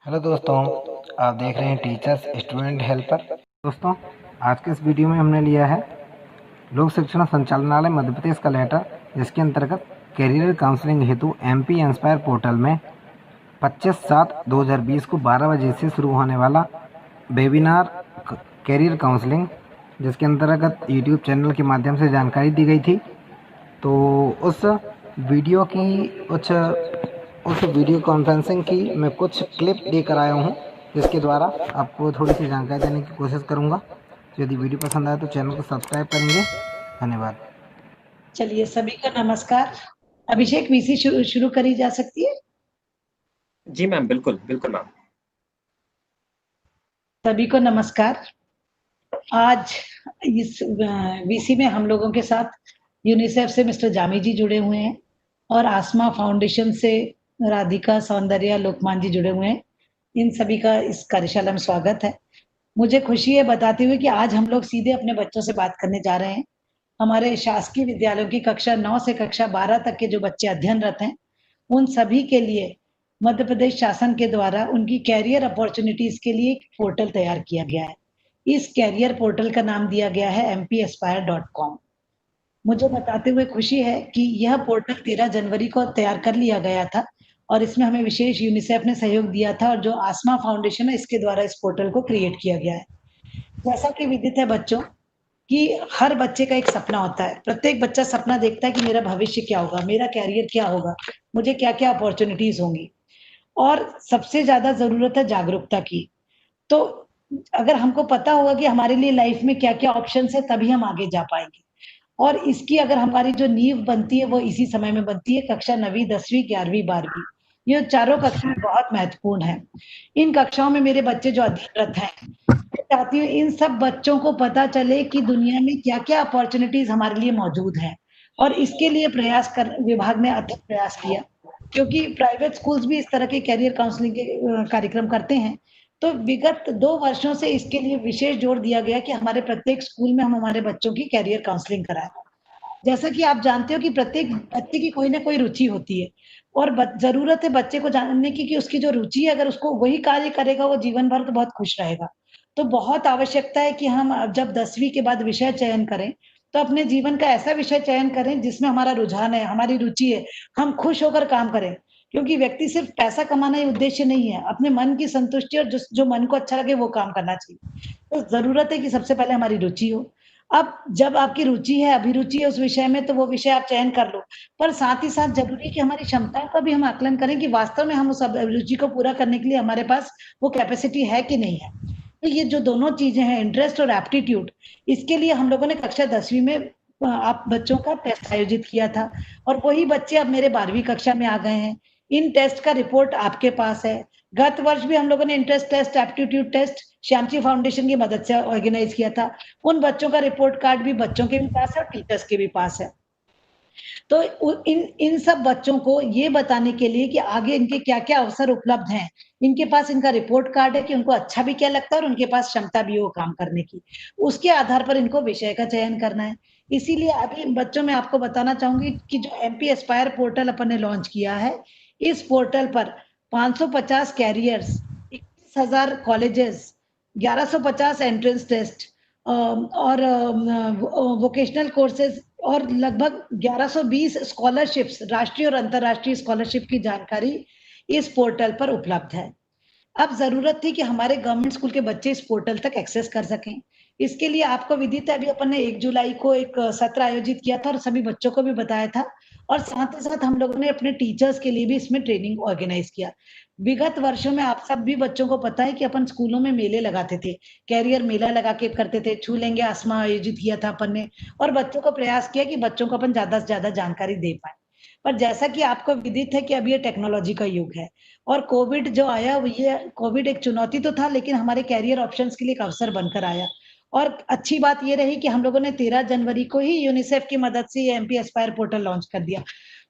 Hello दोस्तों, आप देख रहे हैं टीचर्स स्टूडेंट हेल्पर। दोस्तों, आज के इस वीडियो में हमने लिया है लोक शिक्षण संचालनालय मध्य प्रदेश का लेटर, जिसके अंतर्गत कैरियर काउंसलिंग हेतु एमपी इंस्पायर पोर्टल में 25/7/2020 को 12 बजे से शुरू होने वाला वेबिनार कैरियर काउंसलिंग, जिसके अंतर्गत यूट्यूब चैनल के माध्यम से जानकारी दी गई थी। तो उस वीडियो की उस वीडियो कॉन्फ्रेंसिंग की मैं कुछ क्लिप लेकर आया हूँ, जिसके द्वारा आपको थोड़ी सी जानकारी देने की कोशिश करूँगा। तो यदि वीडियो पसंद आए तो चैनल को सब्सक्राइब करेंगे। धन्यवाद। चलिए, सभी को नमस्कार। अभिषेक, वीसी शुरू करी जा सकती है? जी मैम, बिल्कुल बिल्कुल मैम। सभी को नमस्कार। आज इस वीसी में हम लोगों के साथ यूनिसेफ से मिस्टर जामी जी जुड़े हुए हैं और आसमा फाउंडेशन से राधिका सौंदर्या लोकमान जी जुड़े हुए हैं। इन सभी का इस कार्यशाला में स्वागत है। मुझे खुशी है बताते हुए कि आज हम लोग सीधे अपने बच्चों से बात करने जा रहे हैं। हमारे शासकीय विद्यालयों की कक्षा 9 से कक्षा 12 तक के जो बच्चे अध्ययनरत हैं, उन सभी के लिए मध्य प्रदेश शासन के द्वारा उनकी कैरियर अपॉर्चुनिटीज के लिए एक पोर्टल तैयार किया गया है। इस कैरियर पोर्टल का नाम दिया गया है mpaspire.com। मुझे बताते हुए खुशी है कि यह पोर्टल 13 जनवरी को तैयार कर लिया गया था और इसमें हमें विशेष यूनिसेफ ने सहयोग दिया था और जो आसमा फाउंडेशन है, इसके द्वारा इस पोर्टल को क्रिएट किया गया है। जैसा कि विदित है बच्चों कि हर बच्चे का एक सपना होता है। प्रत्येक बच्चा सपना देखता है कि मेरा भविष्य क्या होगा, मेरा कैरियर क्या होगा, मुझे क्या-क्या अपॉर्चुनिटीज होंगी। और सबसे ज्यादा जरूरत है जागरूकता की। तो अगर हमको पता होगा कि हमारे लिए लाइफ में क्या-क्या ऑप्शंस है, तभी हम आगे जा पाएंगे। और इसकी अगर हमारी जो नींव बनती है वो इसी समय में बनती है, कक्षा 9वीं, 10वीं, 11वीं, 12वीं। ये चारों कक्षाएं बहुत महत्वपूर्ण हैं। इन कक्षाओं में मेरे बच्चे जो अध्ययनरत हैं, मैं चाहती हूँ इन सब बच्चों को पता चले कि दुनिया में क्या-क्या अपॉर्चुनिटीज हमारे लिए मौजूद हैं। और इसके लिए विभाग ने अथक प्रयास किया, क्योंकि प्राइवेट स्कूल्स भी इस तरह के कैरियर काउंसलिंग के कार्यक्रम करते हैं। तो विगत 2 वर्षों से इसके लिए विशेष जोर दिया गया कि हमारे प्रत्येक स्कूल में हम हमारे बच्चों की कैरियर काउंसलिंग कराएं। जैसा कि आप जानते हो कि प्रत्येक बच्चे की कोई ना कोई रुचि होती है और जरूरत है बच्चे को जानने की कि उसकी जो रुचि है, अगर उसको वही कार्य करेगा वो जीवन भर तो बहुत खुश रहेगा। तो बहुत आवश्यकता है कि हम अब जब 10वीं के बाद विषय चयन करें, तो अपने जीवन का ऐसा विषय चयन करें जिसमें हमारा रुझान है, हमारी रुचि है, हम खुश होकर काम करें। क्योंकि व्यक्ति सिर्फ पैसा कमाना ही उद्देश्य नहीं है, अपने मन की संतुष्टि और जो मन को अच्छा लगे वो काम करना चाहिए। तो जरूरत है कि सबसे पहले हमारी रुचि हो। अब जब आपकी रुचि है, अभिरुचि है उस विषय में, तो वो विषय आप चयन कर लो। पर साथ ही साथ ज़रूरी है कि हमारी क्षमताओं का भी हम आकलन करें कि वास्तव में हम उस अभिरुचि को पूरा करने के लिए हमारे पास वो कैपेसिटी है कि नहीं है। तो ये जो दोनों चीज़ें हैं, इंटरेस्ट और एप्टीट्यूड, इसके लिए हम लोगों ने कक्षा 10वीं में आप बच्चों का टेस्ट आयोजित किया था और वही बच्चे अब मेरे 12वीं कक्षा में आ गए हैं। इन टेस्ट का रिपोर्ट आपके पास है। गत वर्ष भी हम लोगों ने इंटरेस्ट टेस्ट, एप्टीट्यूड टेस्ट श्यामची फाउंडेशन की मदद से ऑर्गेनाइज किया था। उन बच्चों का रिपोर्ट कार्ड भी बच्चों के भी पास है और टीचर्स के भी पास है। तो इन इन सब बच्चों को ये बताने के लिए कि आगे इनके क्या-क्या अवसर उपलब्ध हैं, इनके पास इनका रिपोर्ट कार्ड है कि उनको अच्छा भी क्या लगता है और उनके पास क्षमता भी हो काम करने की। उसके आधार पर इनको विषय का चयन करना है। इसीलिए अभी बच्चों मैं आपको बताना चाहूँगी कि जो एमपी एस्पायर पोर्टल अपन ने लॉन्च किया है, इस पोर्टल पर 550 कैरियर्स, 21,000 कॉलेजेस, 1150 एंट्रेंस टेस्ट और वोकेशनल कोर्सेज और लगभग 1120 स्कॉलरशिप्स, राष्ट्रीय और अंतर्राष्ट्रीय स्कॉलरशिप की जानकारी इस पोर्टल पर उपलब्ध है। अब ज़रूरत थी कि हमारे गवर्नमेंट स्कूल के बच्चे इस पोर्टल तक एक्सेस कर सकें। इसके लिए आपको विदित है, अभी अपन ने 1 जुलाई को एक सत्र आयोजित किया था और सभी बच्चों को भी बताया था और साथ ही साथ हम लोगों ने अपने टीचर्स के लिए भी इसमें ट्रेनिंग ऑर्गेनाइज किया। विगत वर्षों में आप सब भी बच्चों को पता है कि अपन स्कूलों में मेले लगाते थे, कैरियर मेला लगा के करते थे, छू लेंगे आसमां आयोजित किया था अपन ने और बच्चों को प्रयास किया कि बच्चों को अपन ज़्यादा से ज़्यादा जानकारी दे पाएँ। पर जैसा कि आपको विदित है कि अब ये टेक्नोलॉजी का युग है और कोविड जो आया वो ये कोविड एक चुनौती तो था, लेकिन हमारे कैरियर ऑप्शंस के लिए एक अवसर बनकर आया। और अच्छी बात ये रही कि हम लोगों ने 13 जनवरी को ही यूनिसेफ की मदद से ये एमपी एस्पायर पोर्टल लॉन्च कर दिया।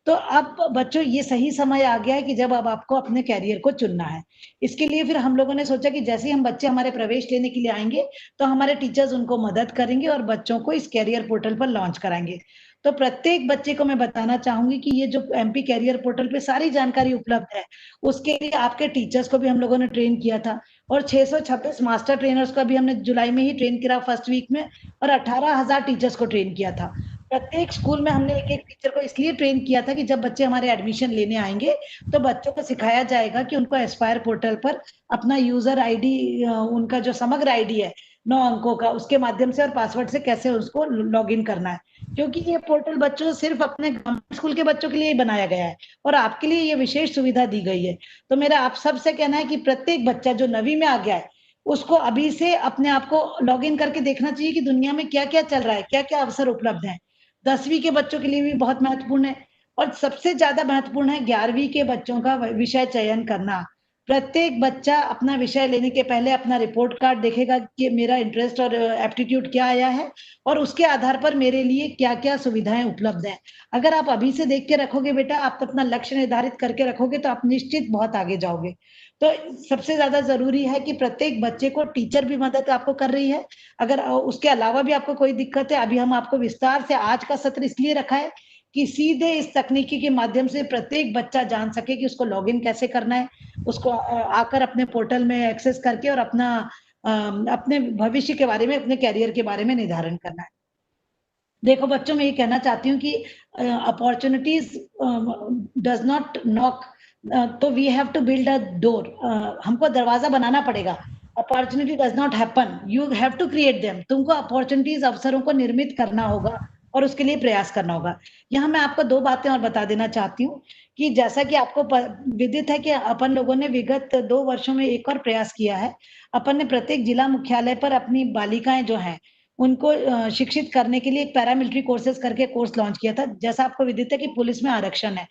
तो अब बच्चों ये सही समय आ गया है कि जब अब आपको अपने कैरियर को चुनना है। इसके लिए फिर हम लोगों ने सोचा कि जैसे ही हम बच्चे हमारे प्रवेश लेने के लिए आएँगे, तो हमारे टीचर्स उनको मदद करेंगे और बच्चों को इस कैरियर पोर्टल पर लॉन्च कराएँगे। तो प्रत्येक बच्चे को मैं बताना चाहूंगी कि ये जो एमपी कैरियर पोर्टल पे सारी जानकारी उपलब्ध है। उसके लिए आपके टीचर्स को भी हम लोगों ने ट्रेन किया था और 626 मास्टर ट्रेनर्स का भी हमने जुलाई में ही ट्रेन किया फर्स्ट वीक में, और 18,000 टीचर्स को ट्रेन किया था। प्रत्येक स्कूल में हमने एक एक टीचर को इसलिए ट्रेन किया था कि जब बच्चे हमारे एडमिशन लेने आएंगे तो बच्चों को सिखाया जाएगा कि उनको एस्पायर पोर्टल पर अपना यूजर आईडी, उनका जो समग्र आईडी है 9 अंकों का, उसके माध्यम से और पासवर्ड से कैसे उसको लॉग इन करना है। क्योंकि ये पोर्टल बच्चों सिर्फ अपने गवर्नमेंट स्कूल के बच्चों के लिए ही बनाया गया है और आपके लिए ये विशेष सुविधा दी गई है। तो मेरा आप सबसे कहना है कि प्रत्येक बच्चा जो 9वीं में आ गया है उसको अभी से अपने आप को लॉग इन करके देखना चाहिए कि दुनिया में क्या क्या चल रहा है, क्या क्या अवसर उपलब्ध है। 10वीं के बच्चों के लिए भी बहुत महत्वपूर्ण है और सबसे ज्यादा महत्वपूर्ण है 11वीं के बच्चों का विषय चयन करना। प्रत्येक बच्चा अपना विषय लेने के पहले अपना रिपोर्ट कार्ड देखेगा कि मेरा इंटरेस्ट और एप्टीट्यूड क्या आया है और उसके आधार पर मेरे लिए क्या क्या सुविधाएं उपलब्ध हैं। अगर आप अभी से देख के रखोगे बेटा, आप अपना लक्ष्य निर्धारित करके रखोगे तो आप निश्चित बहुत आगे जाओगे। तो सबसे ज्यादा जरूरी है कि प्रत्येक बच्चे को टीचर भी मदद आपको कर रही है। अगर उसके अलावा भी आपको कोई दिक्कत है, अभी हम आपको विस्तार से आज का सत्र इसलिए रखा है कि सीधे इस तकनीकी के माध्यम से प्रत्येक बच्चा जान सके कि उसको लॉगिन कैसे करना है, उसको आकर अपने पोर्टल में एक्सेस करके और अपने भविष्य के बारे में, अपने कैरियर के बारे में निर्धारण करना है। देखो बच्चों, मैं ये कहना चाहती हूँ कि अपॉर्चुनिटीज डज नॉट नॉक, तो we have to build a door. हमको दरवाजा बनाना पड़ेगा। Opportunity does not happen, you have to create them. तुमको अपॉर्चुनिटीज, अवसरों को निर्मित करना होगा और उसके लिए प्रयास करना होगा। यहाँ मैं आपको 2 बातें और बता देना चाहती हूँ कि जैसा कि आपको विदित है कि अपन लोगों ने विगत 2 वर्षों में एक और प्रयास किया है। अपन ने प्रत्येक जिला मुख्यालय पर अपनी बालिकाएं जो हैं उनको शिक्षित करने के लिए एक पैरामिलिट्री कोर्सेज करके कोर्स लॉन्च किया था। जैसा आपको विदित है कि पुलिस में आरक्षण है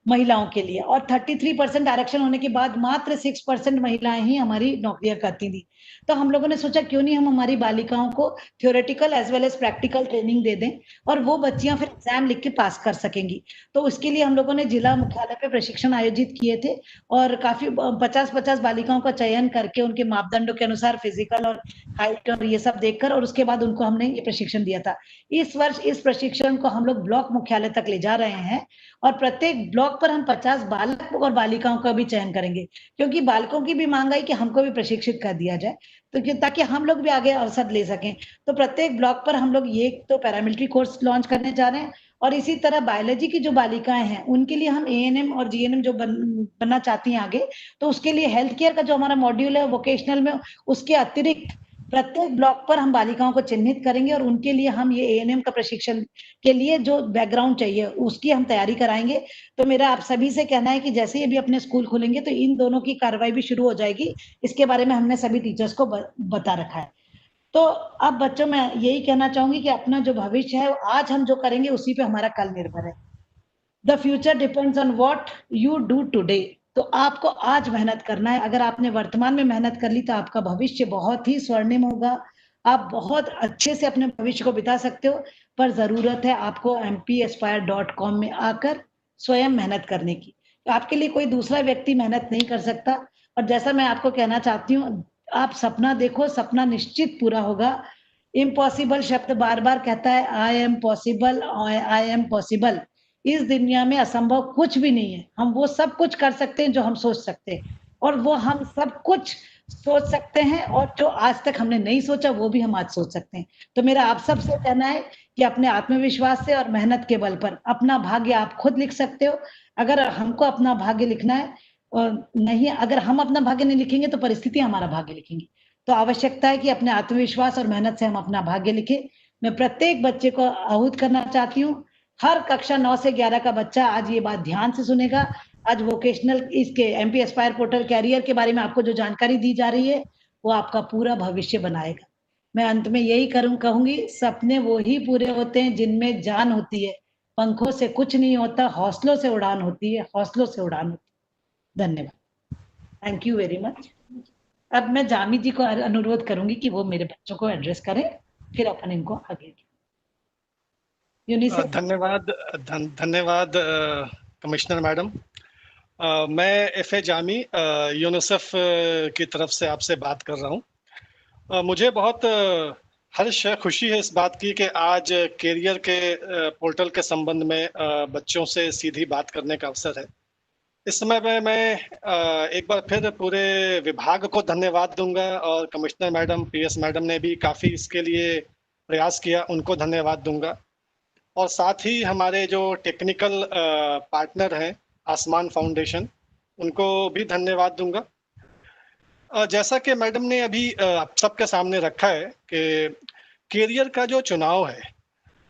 महिलाओं के लिए और 33% आरक्षण होने के बाद मात्र 6% महिलाएं ही हमारी नौकरियां करती थी। तो हम लोगों ने सोचा क्यों नहीं हम हमारी बालिकाओं को theoretical as well as practical training दे दें और वो बच्चियां फिर एग्जाम लिख के पास कर सकेंगी। तो उसके लिए हम लोगों ने जिला मुख्यालय पे प्रशिक्षण आयोजित किए थे और काफी 50-50 बालिकाओं का चयन करके उनके मापदंडों के अनुसार फिजिकल और हाइट और ये सब देखकर और उसके बाद उनको हमने ये प्रशिक्षण दिया था। इस वर्ष इस प्रशिक्षण को हम लोग ब्लॉक मुख्यालय तक ले जा रहे हैं और प्रत्येक ब्लॉक पर हम 50 बालक और बालिकाओं का भी चयन करेंगे, क्योंकि बालकों की भी मांग आई कि हमको भी प्रशिक्षित कर दिया जाए, तो ताकि हम लोग भी आगे अवसर ले सकें। तो प्रत्येक ब्लॉक पर हम लोग ये तो पैरामिलिट्री कोर्स लॉन्च करने जा रहे हैं और इसी तरह बायोलॉजी की जो बालिकाएं हैं उनके लिए हम एएनएम और जीएनएम जो बनना चाहती हैं आगे, तो उसके लिए हेल्थ केयर का जो हमारा मॉड्यूल है वोकेशनल में, उसके अतिरिक्त प्रत्येक ब्लॉक पर हम बालिकाओं को चिन्हित करेंगे और उनके लिए हम ये एएनएम का प्रशिक्षण के लिए जो बैकग्राउंड चाहिए उसकी हम तैयारी कराएंगे। तो मेरा आप सभी से कहना है कि जैसे ही अभी अपने स्कूल खुलेंगे तो इन दोनों की कार्रवाई भी शुरू हो जाएगी। इसके बारे में हमने सभी टीचर्स को बता रखा है। तो अब बच्चों, मैं यही कहना चाहूंगी कि अपना जो भविष्य है आज हम जो करेंगे उसी पे हमारा कल निर्भर है। The future depends on what you do today. तो आपको आज मेहनत करना है। अगर आपने वर्तमान में मेहनत कर ली तो आपका भविष्य बहुत ही स्वर्णिम होगा। आप बहुत अच्छे से अपने भविष्य को बिता सकते हो, पर जरूरत है आपको mpaspire.com में आकर स्वयं मेहनत करने की। तो आपके लिए कोई दूसरा व्यक्ति मेहनत नहीं कर सकता। और जैसा मैं आपको कहना चाहती हूँ, आप सपना देखो, सपना निश्चित पूरा होगा। इम्पॉसिबल शब्द बार बार कहता है, I am possible, I am possible. इस दुनिया में असंभव कुछ भी नहीं है। हम वो सब कुछ कर सकते हैं जो हम सोच सकते हैं और वो हम सब कुछ सोच सकते हैं और जो आज तक हमने नहीं सोचा वो भी हम आज सोच सकते हैं। तो मेरा आप सबसे कहना है कि अपने आत्मविश्वास से और मेहनत के बल पर अपना भाग्य आप खुद लिख सकते हो। अगर हमको अपना भाग्य लिखना है और नहीं, अगर हम अपना भाग्य नहीं लिखेंगे तो परिस्थिति हमारा भाग्य लिखेंगी। तो आवश्यकता है कि अपने आत्मविश्वास और मेहनत से हम अपना भाग्य लिखें। मैं प्रत्येक बच्चे को आहूत करना चाहती हूँ। हर कक्षा 9 से 11 का बच्चा आज ये बात ध्यान से सुनेगा। आज वोकेशनल इसके एमपी एस्पायर पोर्टल कैरियर के बारे में आपको जो जानकारी दी जा रही है वो आपका पूरा भविष्य बनाएगा। मैं अंत में यही कहूंगी, सपने वो ही पूरे होते हैं जिनमें जान होती है। पंखों से कुछ नहीं होता, हौसलों से उड़ान होती है, हौसलों से उड़ान होती है। धन्यवाद। Thank you very much. अब मैं जामी जी को अनुरोध करूंगी कि वो मेरे बच्चों को एड्रेस करें, फिर अपन इनको आगे यूनिसेफ। धन्यवाद धन्यवाद कमिश्नर मैडम। मैं एफ.ए. जामी यूनिसेफ की तरफ से आपसे बात कर रहा हूँ। मुझे बहुत हर्ष है, खुशी है इस बात की कि आज कैरियर के पोर्टल के संबंध में बच्चों से सीधी बात करने का अवसर है। इस समय में मैं एक बार फिर पूरे विभाग को धन्यवाद दूंगा और कमिश्नर मैडम, पीएस मैडम ने भी काफ़ी इसके लिए प्रयास किया, उनको धन्यवाद दूंगा। और साथ ही हमारे जो टेक्निकल पार्टनर हैं, आसमान फाउंडेशन, उनको भी धन्यवाद दूंगा। जैसा कि मैडम ने अभी आप सबके सामने रखा है कि कैरियर का जो चुनाव है,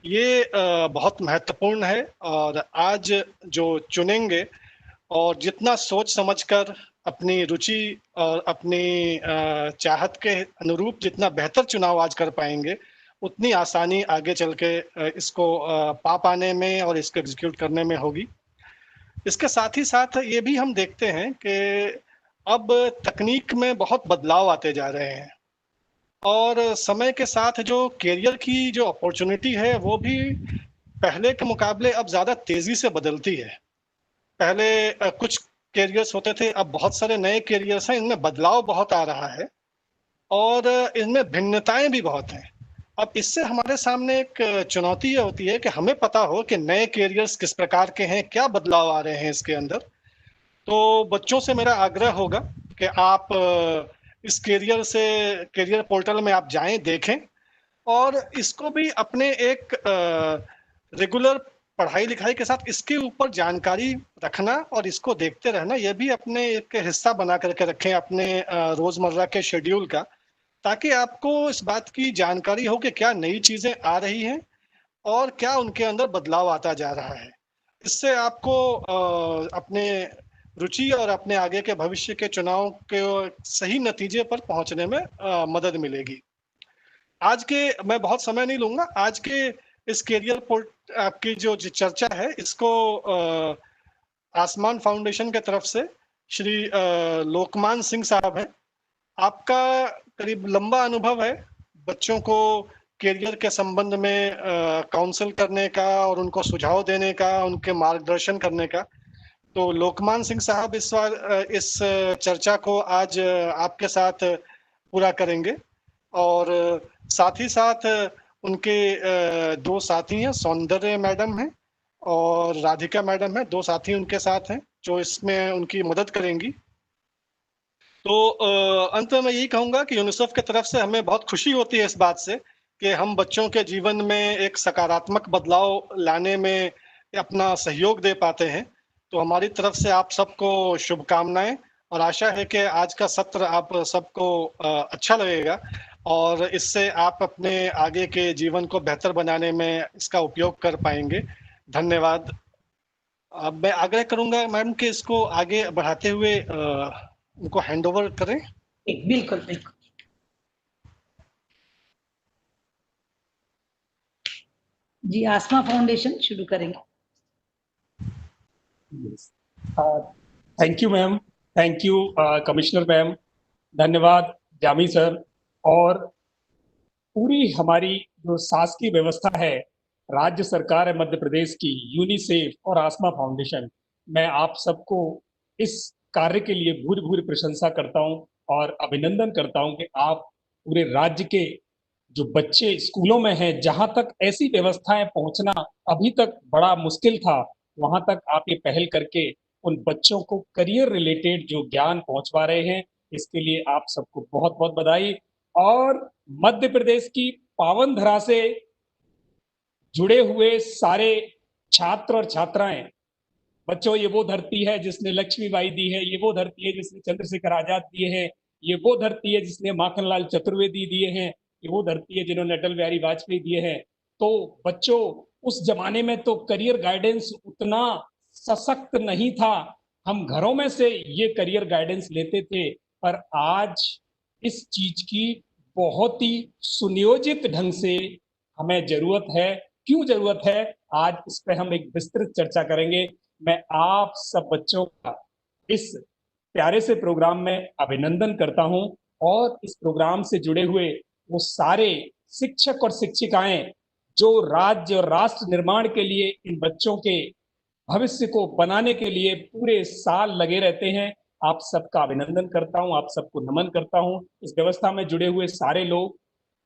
ये बहुत महत्वपूर्ण है और आज जो चुनेंगे और जितना सोच समझकर अपनी रुचि और अपनी चाहत के अनुरूप जितना बेहतर चुनाव आज कर पाएंगे, उतनी आसानी आगे चल के इसको पा पाने में और इसको एग्जीक्यूट करने में होगी। इसके साथ ही साथ ये भी हम देखते हैं कि अब तकनीक में बहुत बदलाव आते जा रहे हैं और समय के साथ जो कैरियर की जो अपॉर्चुनिटी है, वो भी पहले के मुकाबले अब ज़्यादा तेज़ी से बदलती है। पहले कुछ कैरियर्स होते थे, अब बहुत सारे नए कैरियर्स हैं, इनमें बदलाव बहुत आ रहा है और इनमें भिन्नताएं भी बहुत हैं। अब इससे हमारे सामने एक चुनौती ये होती है कि हमें पता हो कि नए कैरियर्स किस प्रकार के हैं, क्या बदलाव आ रहे हैं इसके अंदर। तो बच्चों से मेरा आग्रह होगा कि आप इस कैरियर पोर्टल में आप जाएं, देखें और इसको भी अपने एक रेगुलर पढ़ाई लिखाई के साथ इसके ऊपर जानकारी रखना और इसको देखते रहना, यह भी अपने एक हिस्सा बना करके रखें अपने रोजमर्रा के शेड्यूल का, ताकि आपको इस बात की जानकारी हो कि क्या नई चीजें आ रही हैं और क्या उनके अंदर बदलाव आता जा रहा है। इससे आपको अपने रुचि और अपने आगे के भविष्य के चुनाव के सही नतीजे पर पहुंचने में मदद मिलेगी। आज के मैं बहुत समय नहीं लूंगा, आज के इस कैरियर पोर्ट आपकी जो चर्चा है, इसको आसमान फाउंडेशन के तरफ से श्री लोकमान सिंह साहब हैं। आपका करीब लंबा अनुभव है बच्चों को कैरियर के संबंध में काउंसिल करने का और उनको सुझाव देने का, उनके मार्गदर्शन करने का। तो लोकमान सिंह साहब इस चर्चा को आज आपके साथ पूरा करेंगे और साथ ही साथ उनके दो साथी हैं, सौंदर्य मैडम हैं और राधिका मैडम हैं, दो साथी उनके साथ हैं जो इसमें उनकी मदद करेंगी। तो अंत में मैं यही कहूँगा कि यूनिसेफ की तरफ से हमें बहुत खुशी होती है इस बात से कि हम बच्चों के जीवन में एक सकारात्मक बदलाव लाने में अपना सहयोग दे पाते हैं। तो हमारी तरफ से आप सबको शुभकामनाएं और आशा है कि आज का सत्र आप सबको अच्छा लगेगा और इससे आप अपने आगे के जीवन को बेहतर बनाने में इसका उपयोग कर पाएंगे। धन्यवाद। अब मैं आग्रह करूंगा मैम कि इसको आगे बढ़ाते हुए उनको हैंड ओवर करें। बिल्कुल बिल्कुल। जी, आसमा फाउंडेशन शुरू करेंगे। Thank you ma'am, thank you commissioner ma'am, धन्यवाद जामी सर और पूरी हमारी जो शासकीय व्यवस्था है, राज्य सरकार है मध्य प्रदेश की, यूनिसेफ और आसमा फाउंडेशन, मैं आप सबको इस कार्य के लिए भूरि भूरि प्रशंसा करता हूं और अभिनंदन करता हूं कि आप पूरे राज्य के जो बच्चे स्कूलों में हैं, जहां तक ऐसी व्यवस्थाएं पहुंचना अभी तक बड़ा मुश्किल था, वहां तक आप ये पहल करके उन बच्चों को करियर रिलेटेड जो ज्ञान पहुंचवा रहे हैं, इसके लिए आप सबको बहुत बहुत बधाई। और मध्य प्रदेश की पावन धरा से जुड़े हुए सारे छात्र और छात्राएं, बच्चों ये वो धरती है जिसने लक्ष्मीबाई दी है, ये वो धरती है जिसने चंद्रशेखर आजाद दिए हैं, ये वो धरती है जिसने माखनलाल चतुर्वेदी दिए हैं, ये वो धरती है जिन्होंने अटल बिहारी वाजपेयी दिए हैं। तो बच्चों, उस जमाने में तो करियर गाइडेंस उतना सशक्त नहीं था, हम घरों में से ये करियर गाइडेंस लेते थे, पर आज इस चीज की बहुत ही सुनियोजित ढंग से हमें जरूरत है। क्यों जरूरत है, आज इस पर हम एक विस्तृत चर्चा करेंगे। मैं आप सब बच्चों का इस प्यारे से प्रोग्राम में अभिनंदन करता हूं और इस प्रोग्राम से जुड़े हुए वो सारे शिक्षक और शिक्षिकाएं जो राज्य और राष्ट्र निर्माण के लिए, इन बच्चों के भविष्य को बनाने के लिए पूरे साल लगे रहते हैं, आप सबका अभिनंदन करता हूं, आप सबको नमन करता हूं। इस व्यवस्था में जुड़े हुए सारे लोग,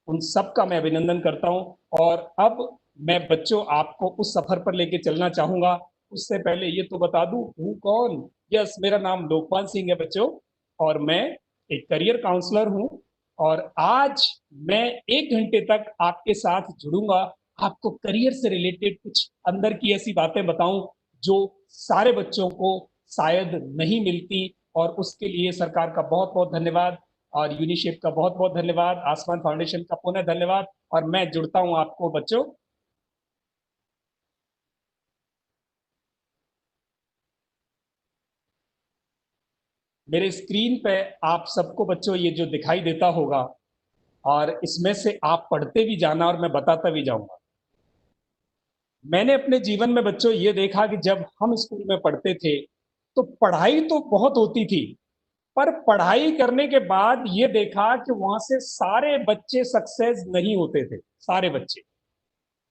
उन सब का मैं अभिनंदन करता हूं। और अब मैं बच्चों आपको उस सफर पर लेके चलना चाहूंगा। उससे पहले ये तो बता दूं हूँ कौन। यस, मेरा नाम लोकपाल सिंह है बच्चों, और मैं एक करियर काउंसलर हूं। और आज मैं 1 घंटे तक आपके साथ जुड़ूंगा, आपको करियर से रिलेटेड कुछ अंदर की ऐसी बातें बताऊं जो सारे बच्चों को शायद नहीं मिलती। और उसके लिए सरकार का बहुत बहुत धन्यवाद, और यूनिसेफ का बहुत बहुत धन्यवाद, आसमान फाउंडेशन का पुनः धन्यवाद। और मैं जुड़ता हूं आपको बच्चों। मेरे स्क्रीन पे आप सबको बच्चों ये जो दिखाई देता होगा, और इसमें से आप पढ़ते भी जाना और मैं बताता भी जाऊंगा। मैंने अपने जीवन में बच्चों ये देखा कि जब हम स्कूल में पढ़ते थे तो पढ़ाई तो बहुत होती थी, पर पढ़ाई करने के बाद ये देखा कि वहां से सारे बच्चे सक्सेस नहीं होते थे, सारे बच्चे।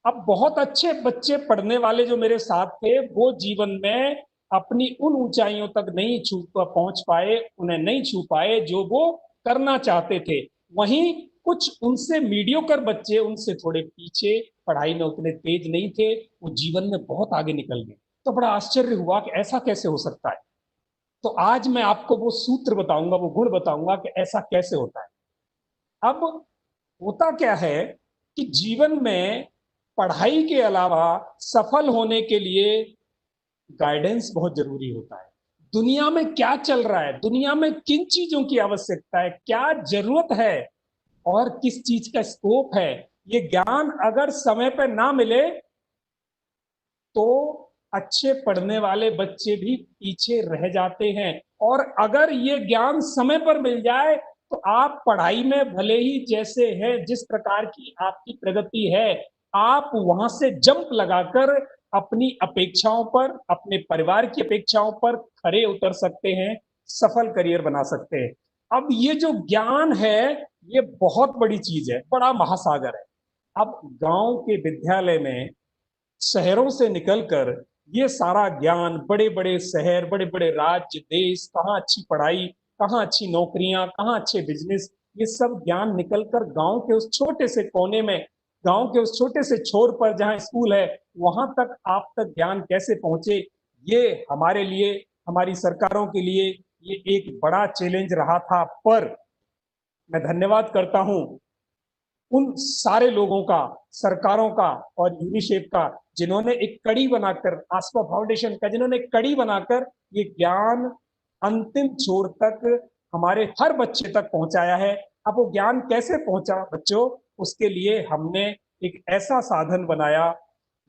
अब बहुत अच्छे बच्चे पढ़ने वाले जो मेरे साथ थे वो जीवन में अपनी उन ऊंचाइयों तक नहीं पहुंच पाए, उन्हें नहीं छू पाए जो वो करना चाहते थे। वहीं कुछ उनसे मीडियोकर बच्चे, उनसे थोड़े पीछे, पढ़ाई में उतने तेज नहीं थे, वो जीवन में बहुत आगे निकल गए। तो बड़ा आश्चर्य हुआ कि ऐसा कैसे हो सकता है। तो आज मैं आपको वो सूत्र बताऊंगा, वो गुण बताऊंगा कि ऐसा कैसे होता है। अब होता क्या है कि जीवन में पढ़ाई के अलावा सफल होने के लिए गाइडेंस बहुत जरूरी होता है। दुनिया में क्या चल रहा है, दुनिया में किन चीजों की आवश्यकता है, क्या जरूरत है, और किस चीज का स्कोप है, ये ज्ञान अगर समय पर ना मिले तो अच्छे पढ़ने वाले बच्चे भी पीछे रह जाते हैं। और अगर ये ज्ञान समय पर मिल जाए तो आप पढ़ाई में भले ही जैसे है, जिस प्रकार की आपकी प्रगति है, आप वहां से जंप लगाकर अपनी अपेक्षाओं पर, अपने परिवार की अपेक्षाओं पर खरे उतर सकते हैं, सफल करियर बना सकते हैं। अब ये जो ज्ञान है ये बहुत बड़ी चीज है, बड़ा महासागर है। अब गांव के विद्यालय में शहरों से निकलकर ये सारा ज्ञान, बड़े बड़े शहर, बड़े बड़े राज्य, देश, कहाँ अच्छी पढ़ाई, कहाँ अच्छी नौकरियां, कहाँ अच्छे बिजनेस, ये सब ज्ञान निकलकर गांव के उस छोटे से कोने में, गांव के उस छोटे से छोर पर जहां स्कूल है, वहां तक आप तक ज्ञान कैसे पहुंचे, ये हमारे लिए, हमारी सरकारों के लिए ये एक बड़ा चैलेंज रहा था। पर मैं धन्यवाद करता हूं उन सारे लोगों का, सरकारों का और यूनिसेफ का, जिन्होंने एक कड़ी बनाकर, आसमा फाउंडेशन का, जिन्होंने एक कड़ी बनाकर ये ज्ञान अंतिम छोर तक हमारे हर बच्चे तक पहुंचाया है। अब वो ज्ञान कैसे पहुंचा बच्चों, उसके लिए हमने एक ऐसा साधन बनाया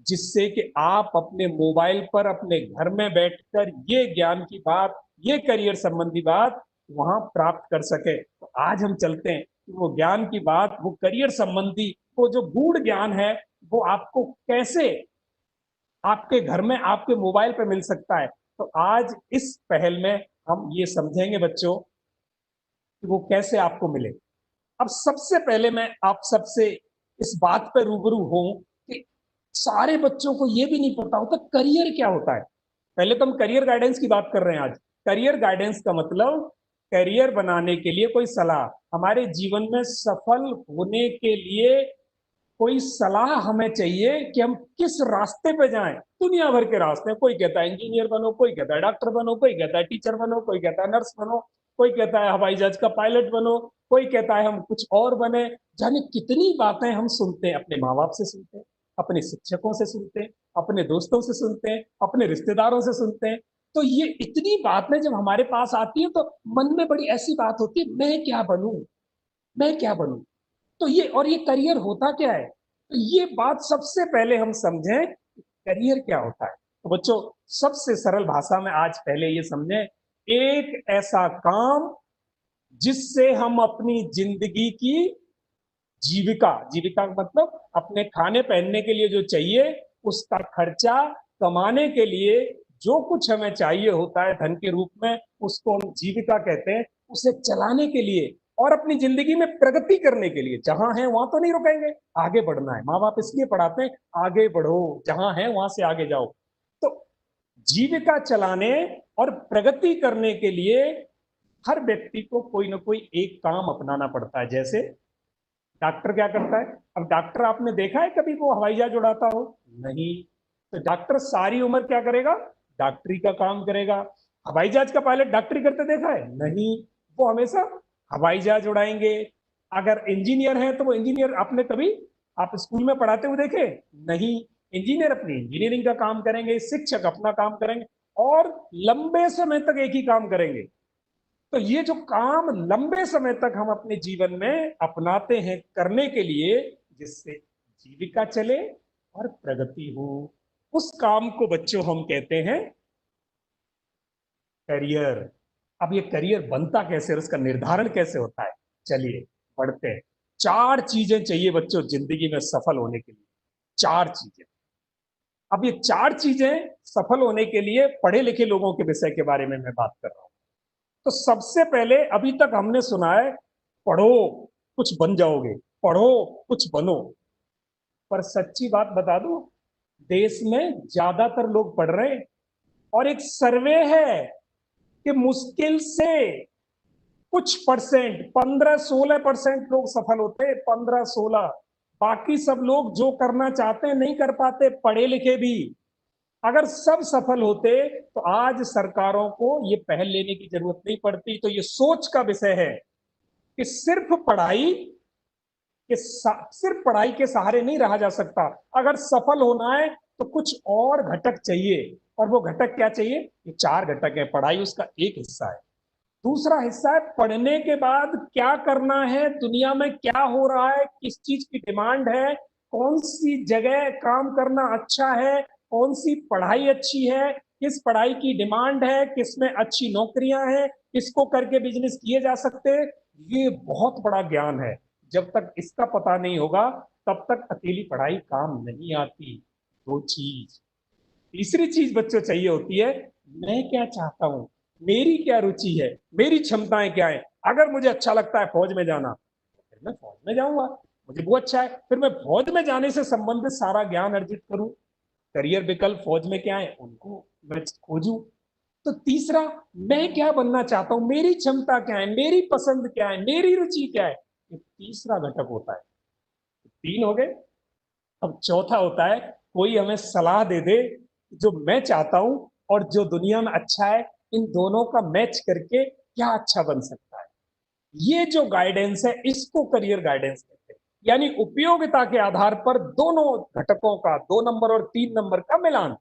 जिससे कि आप अपने मोबाइल पर, अपने घर में बैठकर ये ज्ञान की बात, ये करियर संबंधी बात वहां प्राप्त कर सके। तो आज हम चलते हैं कि वो ज्ञान की बात, वो करियर संबंधी, वो जो गूढ़ ज्ञान है, वो आपको कैसे आपके घर में, आपके मोबाइल पे मिल सकता है। तो आज इस पहल में हम ये समझेंगे बच्चों कि वो कैसे आपको मिले। अब सबसे पहले मैं आप सबसे इस बात पर रूबरू हूं कि सारे बच्चों को ये भी नहीं पता होता करियर क्या होता है। पहले तो हम करियर गाइडेंस की बात कर रहे हैं आज। करियर गाइडेंस का मतलब करियर बनाने के लिए कोई सलाह, हमारे जीवन में सफल होने के लिए कोई सलाह हमें चाहिए कि हम किस रास्ते पे जाएं। दुनिया भर के रास्ते, कोई कहता है इंजीनियर बनो, कोई कहता है डॉक्टर बनो, कोई कहता है टीचर बनो, कोई कहता है नर्स बनो, कोई कहता है हवाई जहाज का पायलट बनो, कोई कहता है हम कुछ और बने। जाने कितनी बातें हम सुनते हैं, अपने माँ बाप से सुनते हैं, अपने शिक्षकों से सुनते हैं, अपने दोस्तों से सुनते हैं, अपने रिश्तेदारों से सुनते हैं। तो ये इतनी बातें जब हमारे पास आती है तो मन में बड़ी ऐसी बात होती है, मैं क्या बनूं, मैं क्या बनूं। तो ये, और ये करियर होता क्या है, तो ये बात सबसे पहले हम समझें करियर क्या होता है। तो बच्चों सबसे सरल भाषा में आज पहले ये समझें, एक ऐसा काम जिससे हम अपनी जिंदगी की जीविका, जीविका मतलब अपने खाने पहनने के लिए जो चाहिए उसका खर्चा कमाने के लिए जो कुछ हमें चाहिए होता है धन के रूप में, उसको हम जीविका कहते हैं। उसे चलाने के लिए और अपनी जिंदगी में प्रगति करने के लिए, जहां है वहां तो नहीं रुकेंगे, आगे बढ़ना है। माँ बाप इसलिए पढ़ाते हैं आगे बढ़ो, जहां है वहां से आगे जाओ। तो जीविका चलाने और प्रगति करने के लिए हर व्यक्ति को कोई ना कोई एक काम अपनाना पड़ता है। जैसे डॉक्टर क्या करता है? अब डॉक्टर आपने देखा है कभी वो हवाई जहाज उड़ाता हो? नहीं। तो डॉक्टर सारी उम्र क्या करेगा? डॉक्टरी का काम करेगा। हवाई जहाज का पायलट डॉक्टरी करते देखा है? नहीं। वो हमेशा हवाई जहाज उड़ाएंगे। अगर इंजीनियर है तो वो इंजीनियर आपने कभी आप स्कूल में पढ़ाते हुए देखे? नहीं। इंजीनियर अपनी इंजीनियरिंग का काम करेंगे, शिक्षक अपना काम करेंगे, और लंबे समय तक एक ही काम करेंगे। तो ये जो काम लंबे समय तक हम अपने जीवन में अपनाते हैं करने के लिए, जिससे जीविका चले और प्रगति हो, उस काम को बच्चों हम कहते हैं करियर। अब ये करियर बनता कैसे और उसका निर्धारण कैसे होता है, चलिए पढ़ते हैं। 4 चीजें चाहिए बच्चों जिंदगी में सफल होने के लिए। 4 चीजें। अब ये 4 चीजें सफल होने के लिए पढ़े लिखे लोगों के विषय के बारे में मैं बात कर रहा हूं। तो सबसे पहले अभी तक हमने सुना है पढ़ो कुछ बन जाओगे, पढ़ो कुछ बनो। पर सच्ची बात बता दूं, देश में ज्यादातर लोग पढ़ रहे हैं, और एक सर्वे है कि मुश्किल से कुछ परसेंट, 15-16% लोग सफल होते हैं, 15-16। बाकी सब लोग जो करना चाहते हैं नहीं कर पाते, पढ़े लिखे भी। अगर सब सफल होते तो आज सरकारों को ये पहल लेने की जरूरत नहीं पड़ती। तो ये सोच का विषय है कि सिर्फ पढ़ाई के सहारे नहीं रहा जा सकता। अगर सफल होना है तो कुछ और घटक चाहिए, और वो घटक क्या चाहिए? ये 4 घटक है। पढ़ाई उसका एक हिस्सा है। दूसरा हिस्सा है पढ़ने के बाद क्या करना है, दुनिया में क्या हो रहा है, किस चीज की डिमांड है, कौन सी जगह काम करना अच्छा है, कौन सी पढ़ाई अच्छी है, किस पढ़ाई की डिमांड है, किसमें अच्छी नौकरियां हैं, किसको करके बिजनेस किए जा सकते हैं। ये बहुत बड़ा ज्ञान है। जब तक इसका पता नहीं होगा तब तक अकेली पढ़ाई काम नहीं आती। 2 चीज। तीसरी चीज बच्चों चाहिए होती है, मैं क्या चाहता हूं, मेरी क्या रुचि है, मेरी क्षमताएं क्या है। अगर मुझे अच्छा लगता है फौज में जाना, फिर मैं फौज में जाऊंगा, मुझे वो अच्छा है, फिर मैं फौज में जाने से संबंधित सारा ज्ञान अर्जित करूं। करियर विकल्प फौज में क्या है उनको मैं खोजूं। तो तीसरा, मैं क्या बनना चाहता हूं, मेरी क्षमता क्या है, मेरी पसंद क्या है, मेरी रुचि क्या है, ये तीसरा घटक होता है। 3 हो गए। अब चौथा होता है, कोई हमें सलाह दे दे जो मैं चाहता हूं और जो दुनिया में अच्छा है, इन दोनों का मैच करके क्या अच्छा बन सकता है। ये जो गाइडेंस है इसको करियर गाइडेंस कहते हैं। यानी उपयोगिता के आधार पर दोनों घटकों का, 2 नंबर और 3 नंबर का मिलान,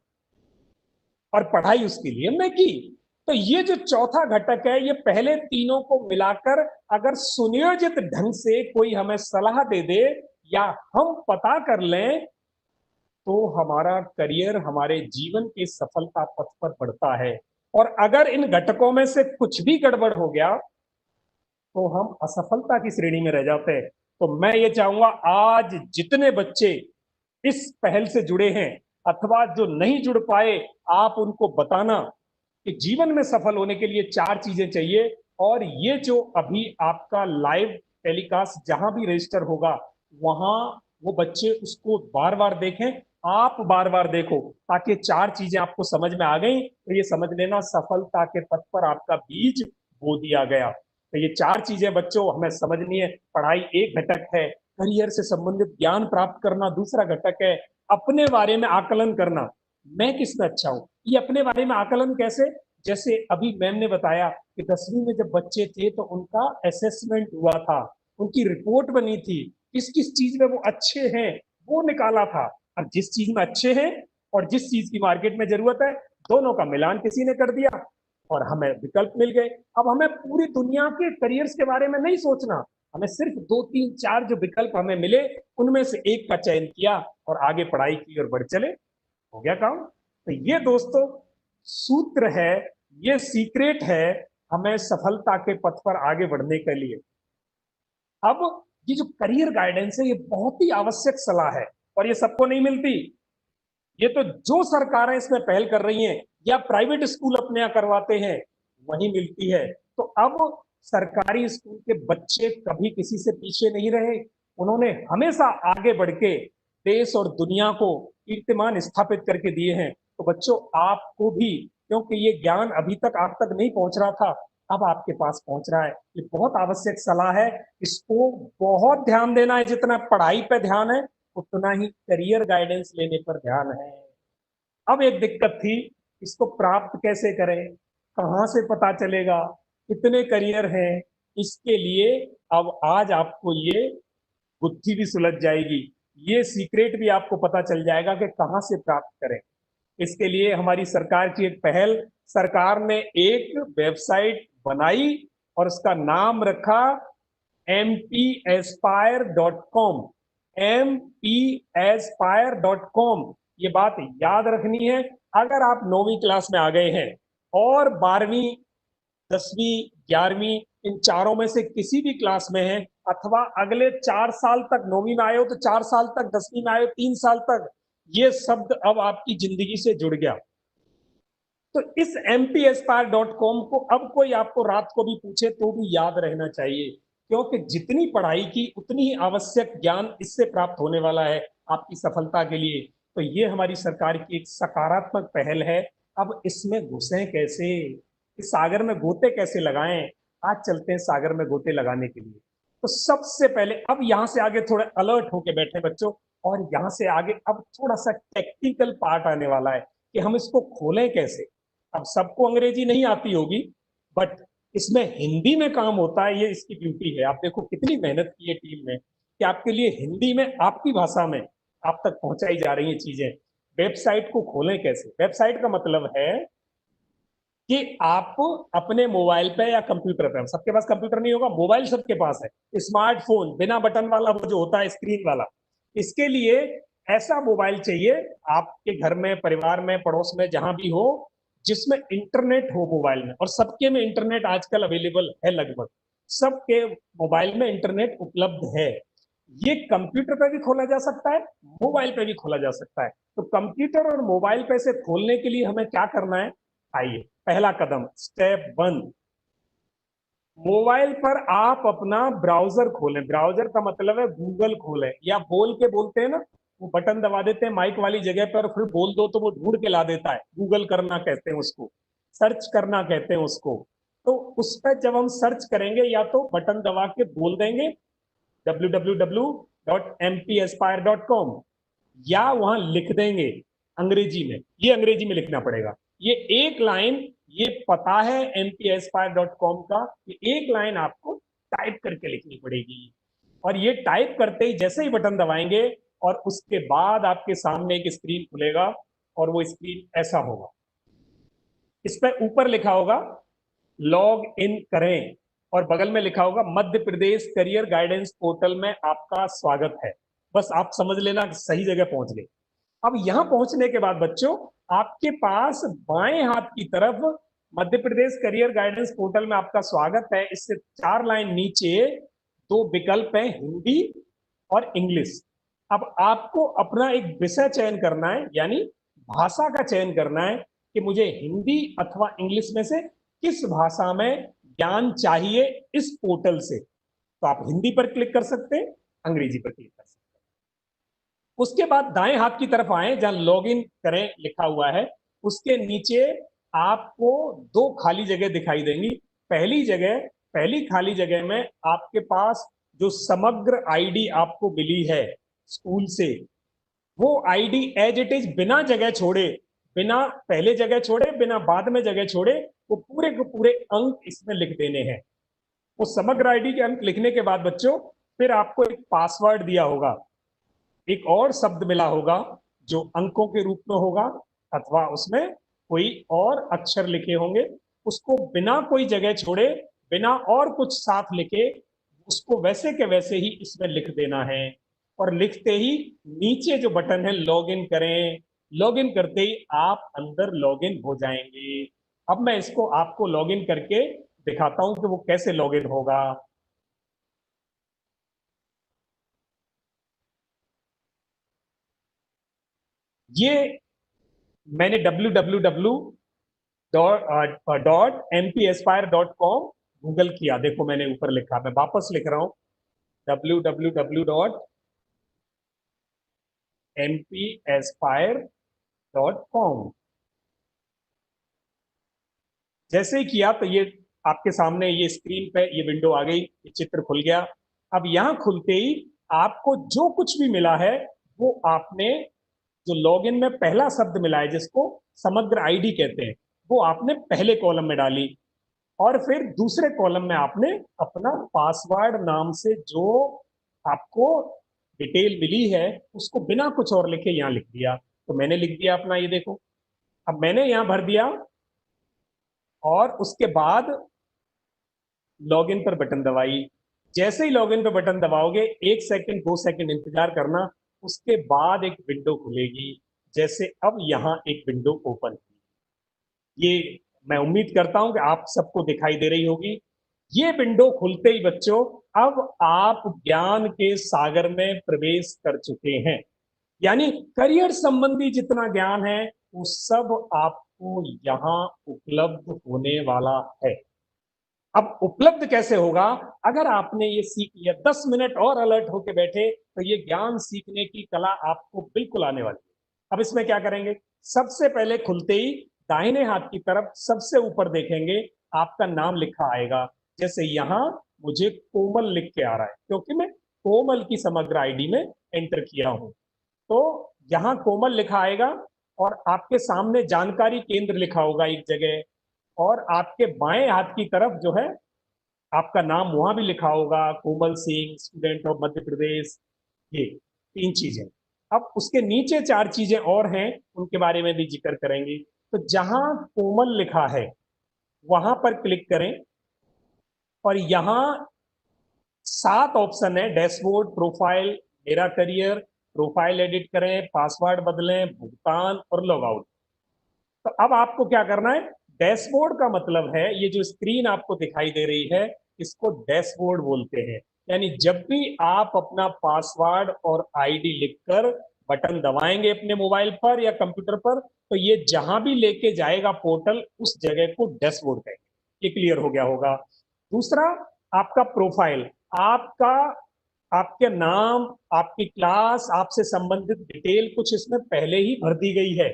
और पढ़ाई उसके लिए हमने की। तो ये जो चौथा घटक है, ये पहले तीनों को मिलाकर अगर सुनियोजित ढंग से कोई हमें सलाह दे दे या हम पता कर लें, तो हमारा करियर हमारे जीवन के सफलता पथ पर बढ़ता है। और अगर इन घटकों में से कुछ भी गड़बड़ हो गया तो हम असफलता की श्रेणी में रह जाते हैं। तो मैं ये चाहूंगा आज जितने बच्चे इस पहल से जुड़े हैं अथवा जो नहीं जुड़ पाए, आप उनको बताना कि जीवन में सफल होने के लिए 4 चीजें चाहिए। और ये जो अभी आपका लाइव टेलीकास्ट जहां भी रजिस्टर होगा, वहां वो बच्चे उसको बार बार देखें, आप बार बार देखो, ताकि 4 चीजें आपको समझ में आ गई तो ये समझ लेना सफलता के पथ पर आपका बीज बो दिया गया। तो ये 4 चीजें बच्चों हमें समझनी है। पढ़ाई एक घटक है, करियर से संबंधित ज्ञान प्राप्त करना दूसरा घटक है, अपने बारे में आकलन करना, मैं किसमें अच्छा हूं, ये अपने बारे में आकलन कैसे? जैसे अभी मैम ने बताया कि 10वीं में जब बच्चे थे तो उनका असेसमेंट हुआ था, उनकी रिपोर्ट बनी थी, किस किस चीज में वो अच्छे हैं वो निकाला था। अब जिस चीज में अच्छे हैं और जिस चीज की मार्केट में जरूरत है, दोनों का मिलान किसी ने कर दिया और हमें विकल्प मिल गए। अब हमें पूरी दुनिया के करियर्स के बारे में नहीं सोचना, हमें सिर्फ 2-3-4 जो विकल्प हमें मिले उनमें से एक का चयन किया और आगे पढ़ाई की और बढ़ चले, हो गया काम। तो ये दोस्तों सूत्र है, ये सीक्रेट है हमें सफलता के पथ पर आगे बढ़ने के लिए। अब ये जो करियर गाइडेंस है ये बहुत ही आवश्यक सलाह है और ये सबको नहीं मिलती। ये तो जो सरकारें इसमें पहल कर रही हैं या प्राइवेट स्कूल अपने यहाँ करवाते हैं वही मिलती है। तो अब सरकारी स्कूल के बच्चे कभी किसी से पीछे नहीं रहे, उन्होंने हमेशा आगे बढ़ के देश और दुनिया को कीर्तिमान स्थापित करके दिए हैं। तो बच्चों आपको भी, क्योंकि ये ज्ञान अभी तक आप तक नहीं पहुंच रहा था, अब आपके पास पहुंच रहा है। ये बहुत आवश्यक सलाह है, इसको बहुत ध्यान देना है। जितना पढ़ाई पे ध्यान है उतना ही करियर गाइडेंस लेने पर ध्यान है। अब एक दिक्कत थी, इसको प्राप्त कैसे करें, कहाँ से पता चलेगा, कितने करियर हैं। इसके लिए अब आज आपको ये गुत्थी भी सुलझ जाएगी, ये सीक्रेट भी आपको पता चल जाएगा कि कहाँ से प्राप्त करें। इसके लिए हमारी सरकार की एक पहल, सरकार ने एक वेबसाइट बनाई और उसका नाम रखा mpaspire.com। mpaspire.com, ये बात याद रखनी है। अगर आप 9वीं क्लास में आ गए हैं और 12वीं 10वीं 11वीं इन चारों में से किसी भी क्लास में हैं, अथवा अगले 4 साल तक 9वीं में आए हो तो 4 साल तक, 10वीं में आए हो 3 साल तक, ये शब्द अब आपकी जिंदगी से जुड़ गया। तो इस mpaspire.com को अब कोई आपको रात को भी पूछे तो भी याद रहना चाहिए, क्योंकि जितनी पढ़ाई की उतनी ही आवश्यक ज्ञान इससे प्राप्त होने वाला है आपकी सफलता के लिए। तो ये हमारी सरकार की एक सकारात्मक पहल है। अब इसमें घुसें कैसे, इस सागर में गोते कैसे लगाएं, आज चलते हैं सागर में गोते लगाने के लिए। तो सबसे पहले अब यहां से आगे थोड़े अलर्ट होके बैठे बच्चों, और यहां से आगे अब थोड़ा सा टेक्निकल पार्ट आने वाला है कि हम इसको खोलें कैसे। अब सबको अंग्रेजी नहीं आती होगी, बट इसमें हिंदी में काम होता है, ये इसकी ब्यूटी है। आप देखो कितनी मेहनत की है टीम में कि आपके लिए हिंदी में, आपकी भाषा में आप तक पहुंचाई जा रही है चीजें। वेबसाइट को खोलें कैसे, वेबसाइट का मतलब है कि आप अपने मोबाइल पे या कंप्यूटर पे, सबके पास कंप्यूटर नहीं होगा, मोबाइल सबके पास है, स्मार्टफोन बिना बटन वाला वो जो होता है स्क्रीन वाला, इसके लिए ऐसा मोबाइल चाहिए आपके घर में, परिवार में, पड़ोस में, जहां भी हो, जिसमें इंटरनेट हो मोबाइल में। और सबके में इंटरनेट आजकल अवेलेबल है, लगभग सबके मोबाइल में इंटरनेट उपलब्ध है। ये कंप्यूटर पे भी खोला जा सकता है, मोबाइल पे भी खोला जा सकता है। तो कंप्यूटर और मोबाइल पे से खोलने के लिए हमें क्या करना है, आइए पहला कदम, स्टेप 1, मोबाइल पर आप अपना ब्राउजर खोलें। ब्राउजर का मतलब है गूगल खोलें, या बोल के बोलते हैं ना, वो बटन दबा देते हैं माइक वाली जगह पर, फिर बोल दो तो वो ढूंढ के ला देता है। गूगल करना कहते हैं उसको, सर्च करना कहते हैं उसको। तो उस पर जब हम सर्च करेंगे, या तो बटन दबा के बोल देंगे www.mpaspire.com, या वहां लिख देंगे अंग्रेजी में, ये अंग्रेजी में लिखना पड़ेगा। ये एक लाइन, ये पता है mpaspire.com का, ये एक लाइन आपको टाइप करके लिखनी पड़ेगी। और ये टाइप करते ही जैसे ही बटन दबाएंगे, और उसके बाद आपके सामने एक स्क्रीन खुलेगा, और वो स्क्रीन ऐसा होगा। इस पर ऊपर लिखा होगा लॉग इन करें, और बगल में लिखा होगा Madhya Pradesh career guidance portal में आपका स्वागत है। बस आप समझ लेना कि सही जगह पहुंच गए। अब यहां पहुंचने के बाद बच्चों, आपके पास बाएं हाथ की तरफ Madhya Pradesh career guidance portal में आपका स्वागत है, इससे 4 लाइन नीचे 2 विकल्प है, हिंदी और इंग्लिश। अब आपको अपना एक विषय चयन करना है, यानी भाषा का चयन करना है कि मुझे हिंदी अथवा इंग्लिश में से किस भाषा में ज्ञान चाहिए इस पोर्टल से। तो आप हिंदी पर क्लिक कर सकते हैं, अंग्रेजी पर क्लिक कर सकते हैं। उसके बाद दाएं हाथ की तरफ आए, जहां लॉग इन करें लिखा हुआ है, उसके नीचे आपको 2 खाली जगह दिखाई देंगी। पहली खाली जगह में आपके पास जो समग्र आईडी आपको मिली है स्कूल से, वो आईडी एज इट इज, बिना जगह छोड़े, बिना पहले जगह छोड़े, बिना बाद में जगह छोड़े, वो पूरे के पूरे अंक इसमें लिख देने हैं। वो समग्र आईडी के अंक लिखने के बाद बच्चों, फिर आपको एक पासवर्ड दिया होगा, एक और शब्द मिला होगा जो अंकों के रूप में होगा, अथवा उसमें कोई और अक्षर लिखे होंगे। उसको बिना कोई जगह छोड़े, बिना और कुछ साथ लिखे, उसको वैसे के वैसे ही इसमें लिख देना है। और लिखते ही नीचे जो बटन है लॉगिन करें, लॉगिन करते ही आप अंदर लॉगिन हो जाएंगे। अब मैं इसको आपको लॉगिन करके दिखाता हूं कि वो कैसे लॉगिन होगा। ये मैंने www.mpaspire.com गूगल किया, देखो मैंने ऊपर लिखा, मैं वापस लिख रहा हूं www.mpaspire.com। जैसे ही किया तो ये आपके सामने ये स्क्रीन पे ये विंडो आ गई, ये चित्र खुल गया। अब यहाँ खुलते ही आपको जो कुछ भी मिला है वो आपने जो लॉगिन में पहला शब्द मिला है जिसको समग्र आईडी कहते हैं, वो आपने पहले कॉलम में डाली, और फिर दूसरे कॉलम में आपने अपना पासवर्ड नाम से जो आपको डिटेल मिली है उसको बिना कुछ और लिखे यहाँ लिख दिया। तो मैंने लिख दिया अपना, ये देखो, अब मैंने यहाँ भर दिया, और उसके बाद लॉगिन पर बटन दबाई। जैसे ही लॉगिन पर बटन दबाओगे 1 सेकंड 2 सेकंड इंतजार करना, उसके बाद एक विंडो खुलेगी। जैसे अब यहाँ एक विंडो ओपन हुई, ये मैं उम्मीद करता हूं कि आप सबको दिखाई दे रही होगी। ये विंडो खुलते ही बच्चों अब आप ज्ञान के सागर में प्रवेश कर चुके हैं, यानी करियर संबंधी जितना ज्ञान है वो सब आपको यहाँ उपलब्ध होने वाला है। अब उपलब्ध कैसे होगा? अगर आपने ये सीख लिया, 10 मिनट और अलर्ट होके बैठे तो ये ज्ञान सीखने की कला आपको बिल्कुल आने वाली है। अब इसमें क्या करेंगे? सबसे पहले खुलते ही दाहिने हाथ की तरफ सबसे ऊपर देखेंगे, आपका नाम लिखा आएगा। जैसे यहाँ मुझे कोमल लिख के आ रहा है क्योंकि मैं कोमल की समग्र आईडी में एंटर किया हूं। तो यहाँ कोमल लिखा आएगा और आपके सामने जानकारी केंद्र लिखा होगा एक जगह, और आपके बाएं हाथ की तरफ जो है आपका नाम वहां भी लिखा होगा, कोमल सिंह, स्टूडेंट ऑफ मध्य प्रदेश। ये 3 चीजें। अब उसके नीचे 4 चीजें और हैं, उनके बारे में भी जिक्र करेंगे। तो जहां कोमल लिखा है वहां पर क्लिक करें, और यहां 7 ऑप्शन है, डैशबोर्ड, प्रोफाइल, मेरा करियर, प्रोफाइल एडिट करें, पासवर्ड बदलें, भुगतान और लॉग आउट। तो अब आपको क्या करना है? डैशबोर्ड का मतलब है ये जो स्क्रीन आपको दिखाई दे रही है इसको डैशबोर्ड बोलते हैं। यानी जब भी आप अपना पासवर्ड और आईडी लिखकर बटन दबाएंगे अपने मोबाइल पर या कंप्यूटर पर, तो ये जहां भी लेके जाएगा पोर्टल उस जगह को डैशबोर्ड कहेंगे। ये क्लियर हो गया होगा। दूसरा, आपका प्रोफाइल, आपका आपके नाम, आपकी क्लास, आपसे संबंधित डिटेल कुछ इसमें पहले ही भर दी गई है।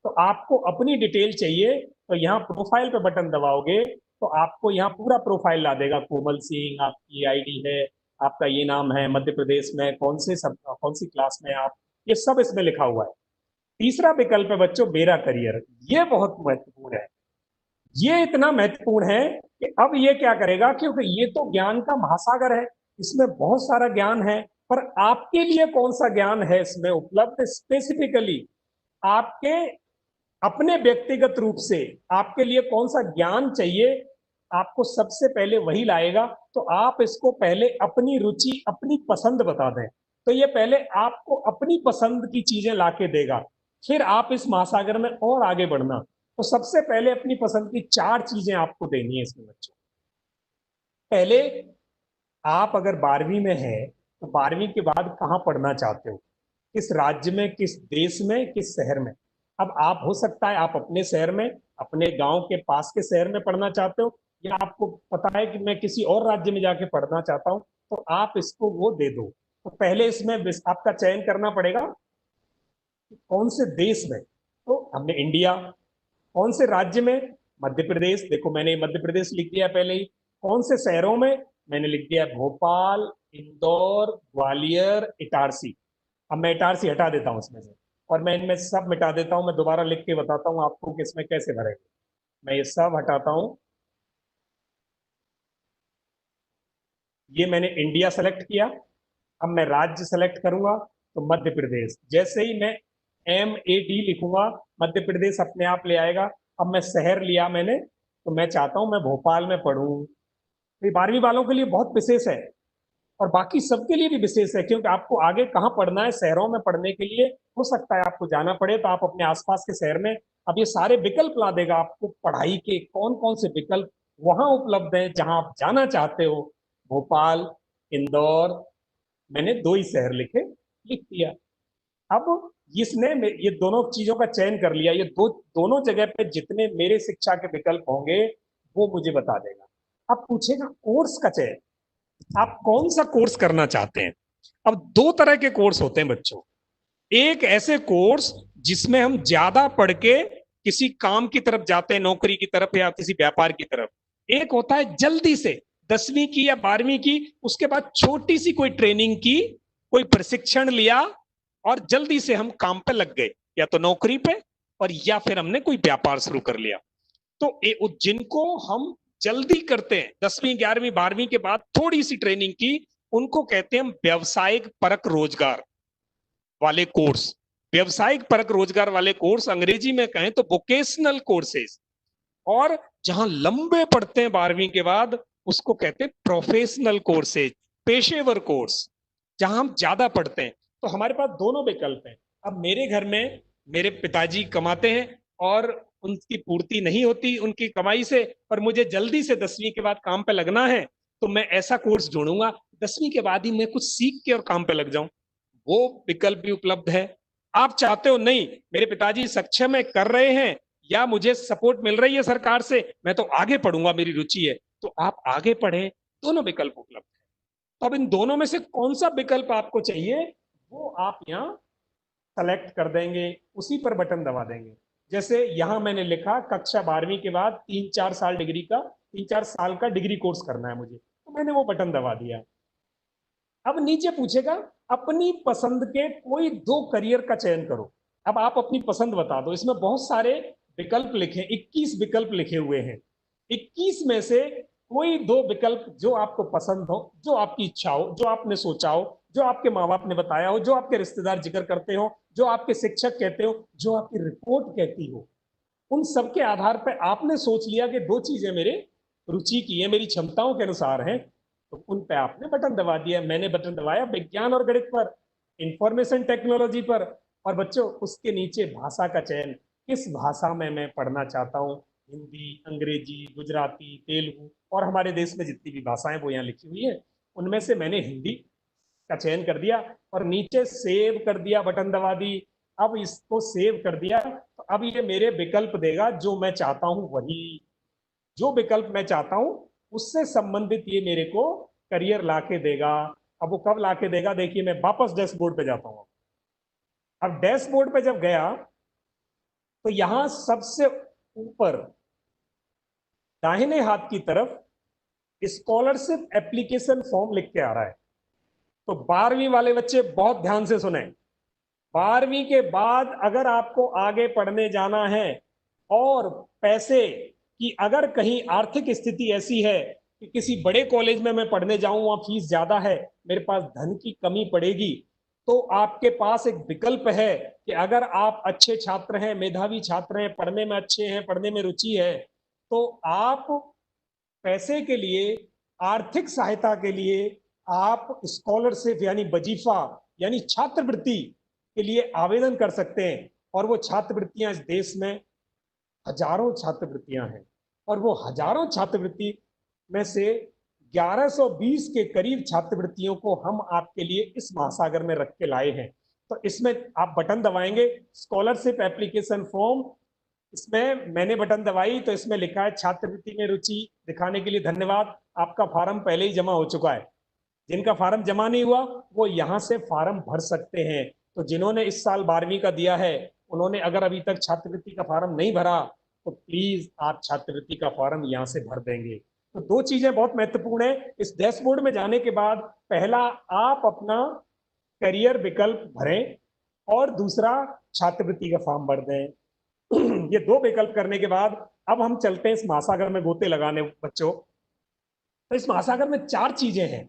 तो आपको अपनी डिटेल चाहिए तो यहाँ प्रोफाइल पे बटन दबाओगे तो आपको यहाँ पूरा प्रोफाइल ला देगा। कोमल सिंह आपकी आईडी है, आपका ये नाम है, मध्य प्रदेश में कौन सी क्लास में आप, ये सब इसमें लिखा हुआ है। तीसरा विकल्प है बच्चों मेरा करियर। ये बहुत महत्वपूर्ण है। ये इतना महत्वपूर्ण है कि अब ये क्या करेगा, क्योंकि ये तो ज्ञान का महासागर है, इसमें बहुत सारा ज्ञान है, पर आपके लिए कौन सा ज्ञान है इसमें उपलब्ध, स्पेसिफिकली आपके अपने व्यक्तिगत रूप से आपके लिए कौन सा ज्ञान चाहिए, आपको सबसे पहले वही लाएगा। तो आप इसको पहले अपनी रुचि, अपनी पसंद बता दें, तो ये पहले आपको अपनी पसंद की चीजें लाके देगा, फिर आप इस महासागर में और आगे बढ़ना। तो सबसे पहले अपनी पसंद की 4 चीजें आपको देनी है इसमें बच्चों। पहले, आप अगर 12वीं में है तो 12वीं के बाद कहाँ पढ़ना चाहते हो, किस राज्य में, किस देश में, किस शहर में। अब आप हो सकता है आप अपने शहर में, अपने गांव के पास के शहर में पढ़ना चाहते हो, या आपको पता है कि मैं किसी और राज्य में जाके पढ़ना चाहता हूं, तो आप इसको वो दे दो। तो पहले इसमें आपका चयन करना पड़ेगा कौन से देश में। तो हमने इंडिया। कौन से राज्य में? मध्य प्रदेश। देखो मैंने मध्य प्रदेश लिख दिया पहले ही। कौन से शहरों में? मैंने लिख दिया भोपाल, इंदौर, ग्वालियर, इटारसी। अब मैं इटारसी हटा देता हूं इसमें से, और मैं इनमें सब मिटा देता हूं। मैं दोबारा लिख के बताता हूं आपको कि इसमें कैसे भरेंगे। मैं ये सब हटाता हूं। ये मैंने इंडिया सेलेक्ट किया। अब मैं राज्य सेलेक्ट करूंगा तो मध्य प्रदेश। जैसे ही मैं MAD लिखूंगा मध्य प्रदेश अपने आप ले आएगा। अब मैं शहर लिया मैंने, तो मैं चाहता हूं मैं भोपाल में पढ़ूं। तो 12वीं वालों के लिए बहुत विशेष है, और बाकी सबके लिए भी विशेष है, क्योंकि आपको आगे कहाँ पढ़ना है, शहरों में पढ़ने के लिए हो सकता है आपको जाना पड़े, तो आप अपने आसपास के शहर में, अब ये सारे विकल्प ला देगा आपको पढ़ाई के कौन कौन से विकल्प वहां उपलब्ध है जहां आप जाना चाहते हो। भोपाल, इंदौर, मैंने 2 ही शहर लिख दिया। अब इसने ये दोनों चीजों का चयन कर लिया। ये दोनों जगह पे जितने मेरे शिक्षा के विकल्प होंगे वो मुझे बता देगा। अब पूछेगा कोर्स का चयन, आप कौन सा कोर्स करना चाहते हैं। अब 2 तरह के कोर्स होते हैं बच्चों। एक ऐसे कोर्स जिसमें हम ज्यादा पढ़ के किसी काम की तरफ जाते हैं, नौकरी की तरफ या किसी व्यापार की तरफ, एक होता है जल्दी से 10वीं की या 12वीं की, उसके बाद छोटी सी कोई ट्रेनिंग की, कोई प्रशिक्षण लिया और जल्दी से हम काम पे लग गए, या तो नौकरी पे और या फिर हमने कोई व्यापार शुरू कर लिया। तो जिनको हम जल्दी करते हैं 10वीं 11वीं 12वीं के बाद थोड़ी सी ट्रेनिंग की, उनको कहते हैं हम व्यवसायिक परक रोजगार वाले कोर्स। व्यवसायिक परक रोजगार वाले कोर्स अंग्रेजी में कहें तो वोकेशनल कोर्सेज। और जहां लंबे पढ़ते हैं 12वीं के बाद, उसको कहते हैं प्रोफेशनल कोर्सेज, पेशेवर कोर्स, जहां हम ज्यादा पढ़ते हैं। तो हमारे पास दोनों विकल्प हैं। अब मेरे घर में मेरे पिताजी कमाते हैं और उनकी पूर्ति नहीं होती उनकी कमाई से, पर मुझे जल्दी से 10वीं के बाद काम पे लगना है, तो मैं ऐसा कोर्स ढूंढूंगा 10वीं के बाद ही मैं कुछ सीख के और काम पे लग जाऊं। वो विकल्प भी उपलब्ध है। आप चाहते हो नहीं मेरे पिताजी सक्षम है, कर रहे हैं, या मुझे सपोर्ट मिल रही है सरकार से, मैं तो आगे पढ़ूंगा, मेरी रुचि है, तो आप आगे पढ़े। दोनों विकल्प उपलब्ध है। तो अब इन दोनों में से कौन सा विकल्प आपको चाहिए, वो आप यहाँ सेलेक्ट कर देंगे, उसी पर बटन दबा देंगे। जैसे यहां मैंने लिखा कक्षा 12वीं के बाद 3-4 साल डिग्री का 3-4 साल का डिग्री कोर्स करना है मुझे, तो मैंने वो बटन दबा दिया। अब नीचे पूछेगा अपनी पसंद के कोई 2 करियर का चयन करो। अब आप अपनी पसंद बता दो। इसमें बहुत सारे विकल्प लिखे, 21 विकल्प लिखे हुए हैं। 21 में से कोई 2 विकल्प जो आपको पसंद हो, जो आपकी इच्छा हो, जो आपने सोचा हो, जो आपके माँ बाप ने बताया हो, जो आपके रिश्तेदार जिक्र करते हो, जो आपके शिक्षक कहते हो, जो आपकी रिपोर्ट कहती हो, उन सबके आधार पर आपने सोच लिया कि 2 चीजें मेरे रुचि की है, मेरी क्षमताओं के अनुसार है, तो उन पे आपने बटन दबा दिया। मैंने बटन दबाया विज्ञान और गणित पर, इंफॉर्मेशन टेक्नोलॉजी पर। और बच्चों उसके नीचे भाषा का चयन, किस भाषा में मैं पढ़ना चाहता हूँ, हिंदी, अंग्रेजी, गुजराती, तेलुगु, और हमारे देश में जितनी भी भाषाएं वो यहाँ लिखी हुई है, उनमें से मैंने हिंदी का चयन कर दिया और नीचे सेव कर दिया, बटन दबा दी। अब इसको सेव कर दिया तो अब ये मेरे विकल्प देगा, जो मैं चाहता हूं वही, जो विकल्प मैं चाहता हूं उससे संबंधित ये मेरे को करियर लाके देगा। अब वो कब लाके देगा, देखिए मैं वापस डैशबोर्ड पे जाता हूं। अब डैशबोर्ड पे जब गया तो यहां सबसे ऊपर दाहिने हाथ की तरफ स्कॉलरशिप एप्लीकेशन फॉर्म लिख के आ रहा है। तो 12वीं वाले बच्चे बहुत ध्यान से सुने। 12वीं के बाद अगर आपको आगे पढ़ने जाना है और पैसे की अगर कहीं आर्थिक स्थिति ऐसी है कि किसी बड़े कॉलेज में मैं पढ़ने जाऊं, वहां फीस ज्यादा है, मेरे पास धन की कमी पड़ेगी, तो आपके पास एक विकल्प है कि अगर आप अच्छे छात्र हैं, मेधावी छात्र हैं, पढ़ने में अच्छे हैं, पढ़ने में रुचि है, तो आप पैसे के लिए, आर्थिक सहायता के लिए आप स्कॉलरशिप यानी वजीफा यानी छात्रवृत्ति के लिए आवेदन कर सकते हैं। और वो छात्रवृत्तियां इस देश में हजारों छात्रवृत्तियां हैं, और वो हजारों छात्रवृत्ति में से 1120 के करीब छात्रवृत्तियों को हम आपके लिए इस महासागर में रख के लाए हैं। तो इसमें आप बटन दबाएंगे स्कॉलरशिप एप्लीकेशन फॉर्म, इसमें मैंने बटन दबाई तो इसमें लिखा है छात्रवृत्ति में रुचि दिखाने के लिए धन्यवाद, आपका फार्म पहले ही जमा हो चुका है। जिनका फार्म जमा नहीं हुआ वो यहाँ से फार्म भर सकते हैं। तो जिन्होंने इस साल 12वीं का दिया है, उन्होंने अगर अभी तक छात्रवृत्ति का फार्म नहीं भरा तो प्लीज आप छात्रवृत्ति का फार्म यहाँ से भर देंगे। तो 2 चीजें बहुत महत्वपूर्ण है। इस डैशबोर्ड में जाने के बाद पहला आप अपना करियर विकल्प भरें और दूसरा छात्रवृत्ति का फॉर्म भर दें। ये 2 विकल्प करने के बाद अब हम चलते हैं इस महासागर में गोते लगाने बच्चों। तो इस महासागर में 4 चीजें हैं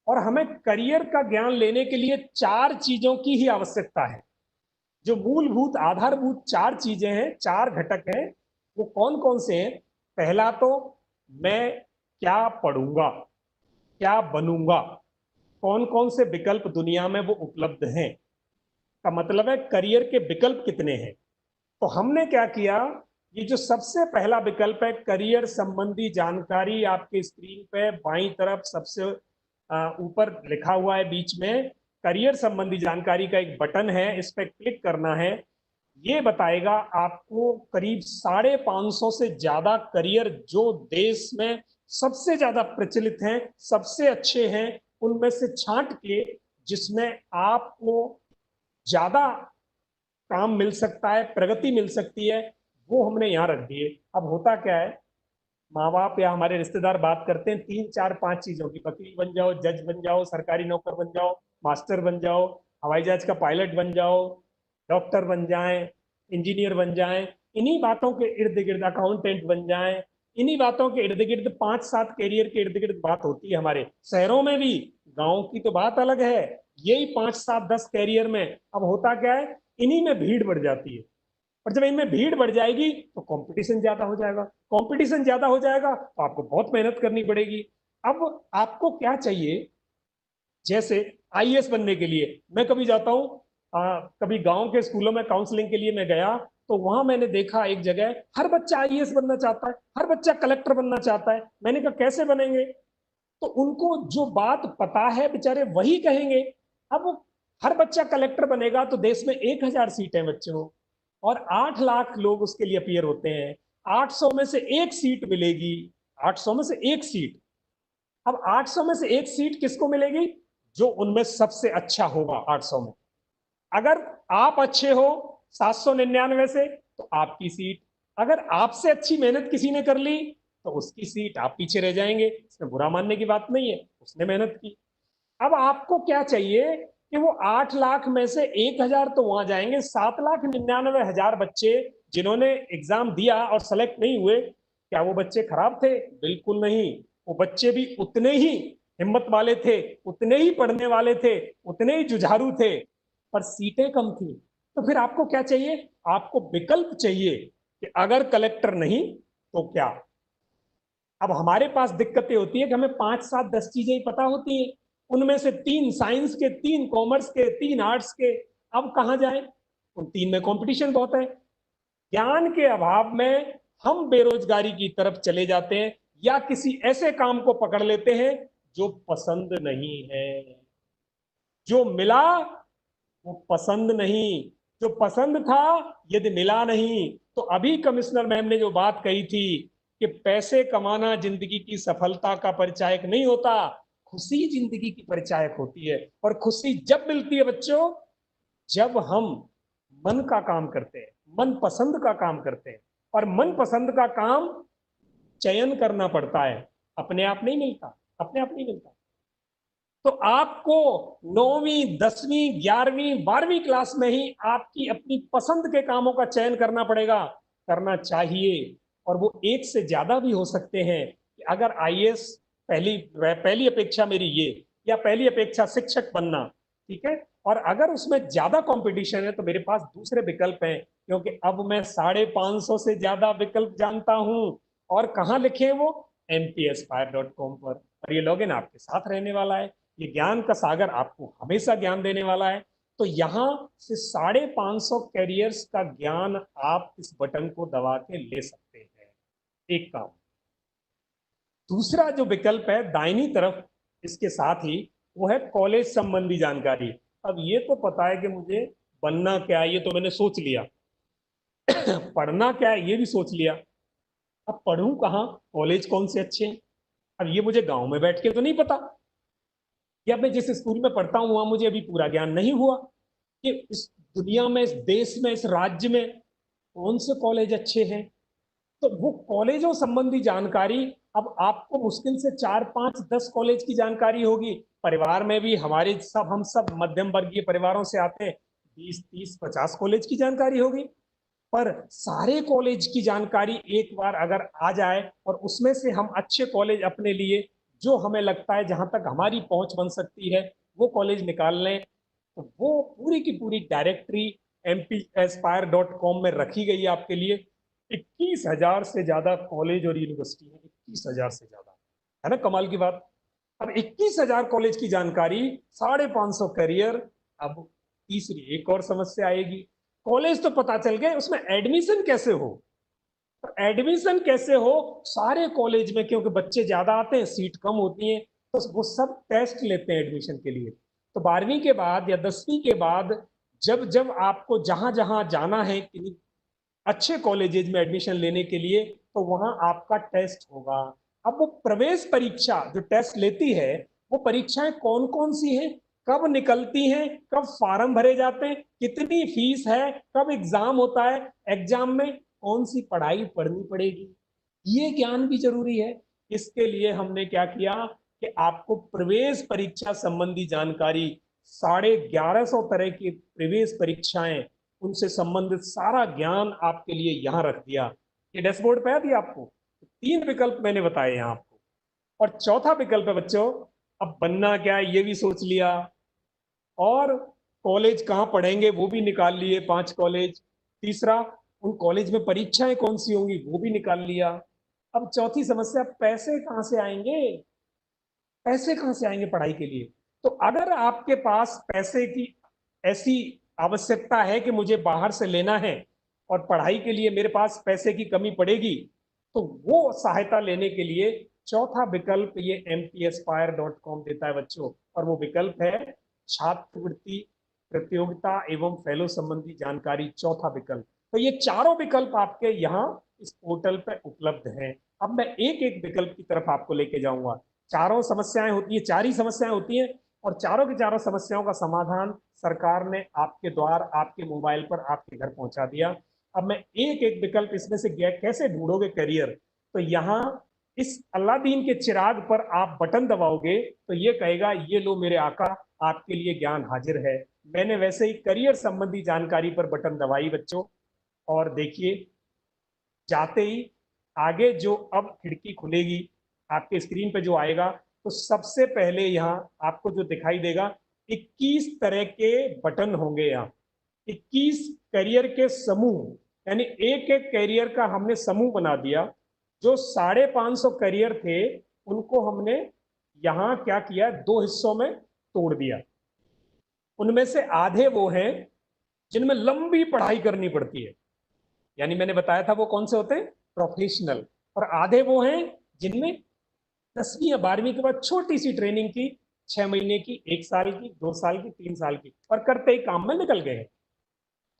और हमें करियर का ज्ञान लेने के लिए 4 चीजों की ही आवश्यकता है। जो मूलभूत आधारभूत 4 चीजें हैं, 4 घटक हैं, वो कौन कौन से हैं। पहला तो मैं क्या पढ़ूंगा, क्या बनूंगा, कौन कौन से विकल्प दुनिया में वो उपलब्ध हैं, का मतलब है करियर के विकल्प कितने हैं। तो हमने क्या किया, ये जो सबसे पहला विकल्प है करियर संबंधी जानकारी, आपके स्क्रीन पे बाईं तरफ सबसे ऊपर लिखा हुआ है बीच में करियर संबंधी जानकारी का एक बटन है, इस पर क्लिक करना है। ये बताएगा आपको करीब 550 से ज्यादा करियर जो देश में सबसे ज्यादा प्रचलित हैं, सबसे अच्छे हैं, उनमें से छांट के जिसमें आपको ज्यादा काम मिल सकता है, प्रगति मिल सकती है, वो हमने यहाँ रख दिए। अब होता क्या है, माँ बाप या हमारे रिश्तेदार बात करते हैं 3 4 5 चीजों की, वकील बन जाओ, जज बन जाओ, सरकारी नौकर बन जाओ, मास्टर बन जाओ, हवाई जहाज का पायलट बन जाओ, डॉक्टर बन जाएं, इंजीनियर बन जाएं, इन्हीं बातों के इर्द गिर्द अकाउंटेंट बन जाएं, इन्हीं बातों के इर्द गिर्द 5 7 कैरियर के इर्द गिर्द बात होती है हमारे शहरों में भी। गांव की तो बात अलग है। यही 5 7 10 कैरियर में अब होता क्या है, इन्हीं में भीड़ बढ़ जाती है। और जब इनमें भीड़ बढ़ जाएगी तो कंपटीशन ज्यादा हो जाएगा, कंपटीशन ज्यादा हो जाएगा तो आपको बहुत मेहनत करनी पड़ेगी। अब आपको क्या चाहिए, जैसे आईएएस बनने के लिए मैं कभी जाता हूँ, कभी गांव के स्कूलों में काउंसलिंग के लिए मैं गया, तो वहां मैंने देखा एक जगह हर बच्चा आईएएस बनना चाहता है, हर बच्चा कलेक्टर बनना चाहता है। मैंने कहा कैसे बनेंगे, तो उनको जो बात पता है बेचारे वही कहेंगे। अब हर बच्चा कलेक्टर बनेगा तो देश में 1000 सीटें बच्चों, और 8 लाख लोग उसके लिए अपीयर होते हैं। 800 में से एक सीट मिलेगी, 800 में से एक सीट। अब 800 में से एक सीट किसको मिलेगी, जो उनमें सबसे अच्छा होगा 800 में। अगर आप अच्छे हो 799 से तो आपकी सीट, अगर आपसे अच्छी मेहनत किसी ने कर ली तो उसकी सीट, आप पीछे रह जाएंगे। इसमें बुरा मानने की बात नहीं है, उसने मेहनत की। अब आपको क्या चाहिए कि वो 8 लाख में से 1000 तो वहां जाएंगे, 7,99,000 बच्चे जिन्होंने एग्जाम दिया और सेलेक्ट नहीं हुए, क्या वो बच्चे खराब थे? बिल्कुल नहीं। वो बच्चे भी उतने ही हिम्मत वाले थे, उतने ही पढ़ने वाले थे, उतने ही जुझारू थे, पर सीटें कम थी। तो फिर आपको क्या चाहिए, आपको विकल्प चाहिए कि अगर कलेक्टर नहीं तो क्या। अब हमारे पास दिक्कतें होती है कि हमें 5 7 10 चीजें ही पता होती हैं, उनमें से 3 साइंस के, 3 कॉमर्स के, 3 आर्ट्स के। अब कहाँ जाए, उन 3 में कंपटीशन बहुत है। ज्ञान के अभाव में हम बेरोजगारी की तरफ चले जाते हैं, या किसी ऐसे काम को पकड़ लेते हैं जो पसंद नहीं है। जो मिला वो पसंद नहीं, जो पसंद था यदि मिला नहीं। तो अभी कमिश्नर मैम ने जो बात कही थी कि पैसे कमाना जिंदगी की सफलता का परिचायक नहीं होता, खुशी जिंदगी की परिचायक होती है। और खुशी जब मिलती है बच्चों, जब हम मन का काम करते हैं, मन पसंद का काम करते हैं। और मन पसंद का काम चयन करना पड़ता है, अपने आप नहीं मिलता, अपने आप नहीं मिलता। तो आपको 9वीं 10वीं 11वीं 12वीं क्लास में ही आपकी अपनी पसंद के कामों का चयन करना पड़ेगा, करना चाहिए। और वो एक से ज्यादा भी हो सकते हैं कि अगर आईएएस पहली अपेक्षा मेरी ये, या पहली अपेक्षा शिक्षक बनना, ठीक है, और अगर उसमें ज्यादा कंपटीशन है तो मेरे पास दूसरे विकल्प हैं, क्योंकि अब मैं 550 से ज्यादा विकल्प जानता हूं। और कहाँ लिखे वो, mpspire.com पर। और ये लॉगिन आपके साथ रहने वाला है, ये ज्ञान का सागर आपको हमेशा ज्ञान देने वाला है। तो यहां से 550 कैरियर्स का ज्ञान आप इस बटन को दबा के ले सकते हैं। एक काम। दूसरा जो विकल्प है दाहिनी तरफ इसके साथ ही, वो है कॉलेज संबंधी जानकारी। अब ये तो पता है कि मुझे बनना क्या है, ये तो मैंने सोच लिया। पढ़ना क्या है ये भी सोच लिया। अब पढ़ूं कहाँ, कॉलेज कौन से अच्छे हैं, अब ये मुझे गांव में बैठ के तो नहीं पता, या मैं जिस स्कूल में पढ़ता हूं वहां मुझे अभी पूरा ज्ञान नहीं हुआ कि इस दुनिया में, इस देश में, इस राज्य में कौन से कॉलेज अच्छे हैं। तो वो कॉलेजों संबंधी जानकारी, अब आपको मुश्किल से 4 5 10 कॉलेज की जानकारी होगी। परिवार में भी हमारे सब, हम सब मध्यम वर्गीय परिवारों से आते हैं, 20 30 50 कॉलेज की जानकारी होगी। पर सारे कॉलेज की जानकारी एक बार अगर आ जाए और उसमें से हम अच्छे कॉलेज अपने लिए, जो हमें लगता है जहां तक हमारी पहुंच बन सकती है, वो कॉलेज निकाल लें, तो वो पूरी की पूरी डायरेक्टरी mpspire.com में रखी गई है आपके लिए। 21,000 से ज्यादा कॉलेज और यूनिवर्सिटी है, 21,000 से ज्यादा, है ना कमाल की बात। अब 21,000 कॉलेज की जानकारी, 550 करियर। अब तीसरी एक और समस्या आएगी, कॉलेज तो पता चल गए, उसमें एडमिशन कैसे हो। तो एडमिशन कैसे हो, सारे कॉलेज में क्योंकि बच्चे ज्यादा आते हैं, सीट कम होती है, तो वो सब टेस्ट लेते हैं एडमिशन के लिए। तो 12वीं के बाद या 10वीं के बाद जब जब आपको जहां जहां जाना है अच्छे कॉलेजेज में एडमिशन लेने के लिए, तो वहां आपका टेस्ट होगा। अब वो प्रवेश परीक्षा जो टेस्ट लेती है, वो परीक्षाएं कौन कौन सी हैं, कब निकलती हैं, कब फार्म भरे जाते हैं, कितनी फीस है, कब एग्जाम होता है, एग्जाम में कौन सी पढ़ाई पढ़नी पड़ेगी, ये ज्ञान भी जरूरी है। इसके लिए हमने क्या किया कि आपको प्रवेश परीक्षा संबंधी जानकारी, 1150 तरह की प्रवेश परीक्षाएं, उनसे संबंधित सारा ज्ञान आपके लिए यहाँ रख दिया। ये डैशबोर्ड पे आ दिया आपको। 3 विकल्प मैंने बताए यहाँ आपको। और चौथा विकल्प है बच्चों, अब बनना क्या है ये भी सोच लिया, और कॉलेज कहाँ पढ़ेंगे वो भी निकाल लिए, 5 कॉलेज। तीसरा, उन कॉलेज में परीक्षाएं कौन सी होंगी वो भी निकाल लिया। अब चौथी समस्या, पैसे कहाँ से आएंगे, पैसे कहाँ से आएंगे पढ़ाई के लिए। तो अगर आपके पास पैसे की ऐसी आवश्यकता है कि मुझे बाहर से लेना है और पढ़ाई के लिए मेरे पास पैसे की कमी पड़ेगी, तो वो सहायता लेने के लिए चौथा विकल्प ये mpsaspire.com देता है बच्चों। और वो विकल्प है छात्रवृत्ति, प्रतियोगिता एवं फेलो संबंधी जानकारी, चौथा विकल्प। तो ये चारों विकल्प आपके यहाँ इस पोर्टल पर उपलब्ध हैं। अब मैं एक एक विकल्प की तरफ आपको लेके जाऊंगा। चारों समस्याएं होती है, 4 ही समस्याएं होती हैं, और चारों की चारों समस्याओं का समाधान सरकार ने आपके द्वार, आपके मोबाइल पर आपके घर पहुंचा दिया। अब मैं एक एक विकल्प इसमें से कैसे ढूंढोगे करियर, तो यहाँ इस अलादीन के चिराग पर आप बटन दबाओगे तो ये कहेगा ये लो मेरे आका, आपके लिए ज्ञान हाजिर है। मैंने वैसे ही करियर संबंधी जानकारी पर बटन दबाई बच्चों, और देखिए जाते ही आगे जो अब खिड़की खुलेगी आपके स्क्रीन पे जो आएगा, तो सबसे पहले यहाँ आपको जो दिखाई देगा 21 तरह के बटन होंगे। यहाँ 21 करियर के समूह, यानी एक एक करियर का हमने समूह बना दिया। जो 550 करियर थे उनको हमने यहाँ क्या किया, 2 हिस्सों में तोड़ दिया। उनमें से आधे वो हैं जिनमें लंबी पढ़ाई करनी पड़ती है, यानी मैंने बताया था वो कौन से होते हैं, प्रोफेशनल। और आधे वो हैं जिनमें 10वीं या 12वीं के बाद छोटी सी ट्रेनिंग की, 6 महीने की, 1 साल की, 2 साल की, 3 साल की, और करते ही काम में निकल गए।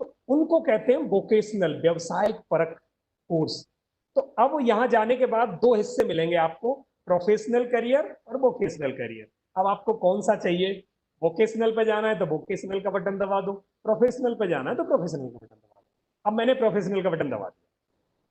तो उनको कहते हैं वोकेशनल, व्यवसायिक परक कोर्स। तो अब यहां जाने के बाद 2 हिस्से मिलेंगे आपको, प्रोफेशनल करियर और वोकेशनल करियर। अब आपको कौन सा चाहिए, वोकेशनल पे जाना है तो वोकेशनल का बटन दबा दो, प्रोफेशनल पे जाना है तो प्रोफेशनल का बटन दबा दो। अब मैंने प्रोफेशनल का बटन दबा दिया।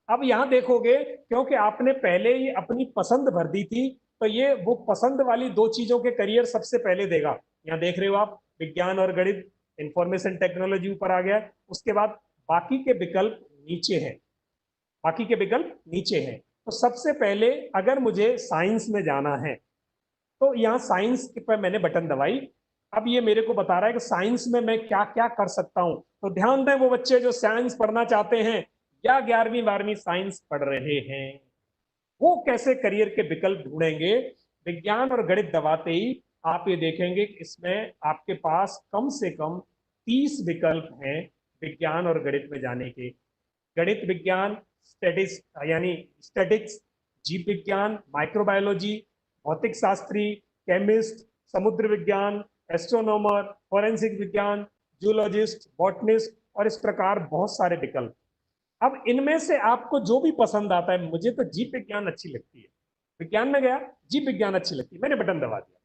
अब यहां देखोगे, क्योंकि आपने पहले ही अपनी पसंद भर दी थी, तो ये वो पसंद वाली 2 चीजों के करियर सबसे पहले देगा। यहाँ देख रहे हो आप, विज्ञान और गणित, इंफॉर्मेशन टेक्नोलॉजी ऊपर आ गया। उसके बाद बाकी के विकल्प नीचे हैं, बाकी के विकल्प नीचे हैं। तो सबसे पहले अगर मुझे साइंस में जाना है तो यहाँ साइंस पर मैंने बटन दबाई। अब ये मेरे को बता रहा है कि साइंस में मैं क्या क्या कर सकता हूं। तो ध्यान दें, वो बच्चे जो साइंस पढ़ना चाहते हैं या 11वीं 12वीं साइंस पढ़ रहे हैं, वो कैसे करियर के विकल्प ढूंढेंगे। विज्ञान और गणित दबाते ही आप ये देखेंगे कि इसमें आपके पास कम से कम 30 विकल्प हैं विज्ञान और गणित में जाने के। गणित विज्ञान, स्टैटिक्स यानी स्टैटिक्स, जीव विज्ञान, माइक्रोबायोलॉजी, भौतिक शास्त्री, केमिस्ट, समुद्र विज्ञान, एस्ट्रोनॉमर, फॉरेंसिक विज्ञान, जूलॉजिस्ट, बॉटनिस्ट, और इस प्रकार बहुत सारे विकल्प। अब इनमें से आपको जो भी पसंद आता है, मुझे तो जीव विज्ञान अच्छी लगती है, विज्ञान में गया, जीव विज्ञान अच्छी लगती है, मैंने बटन दबा दिया।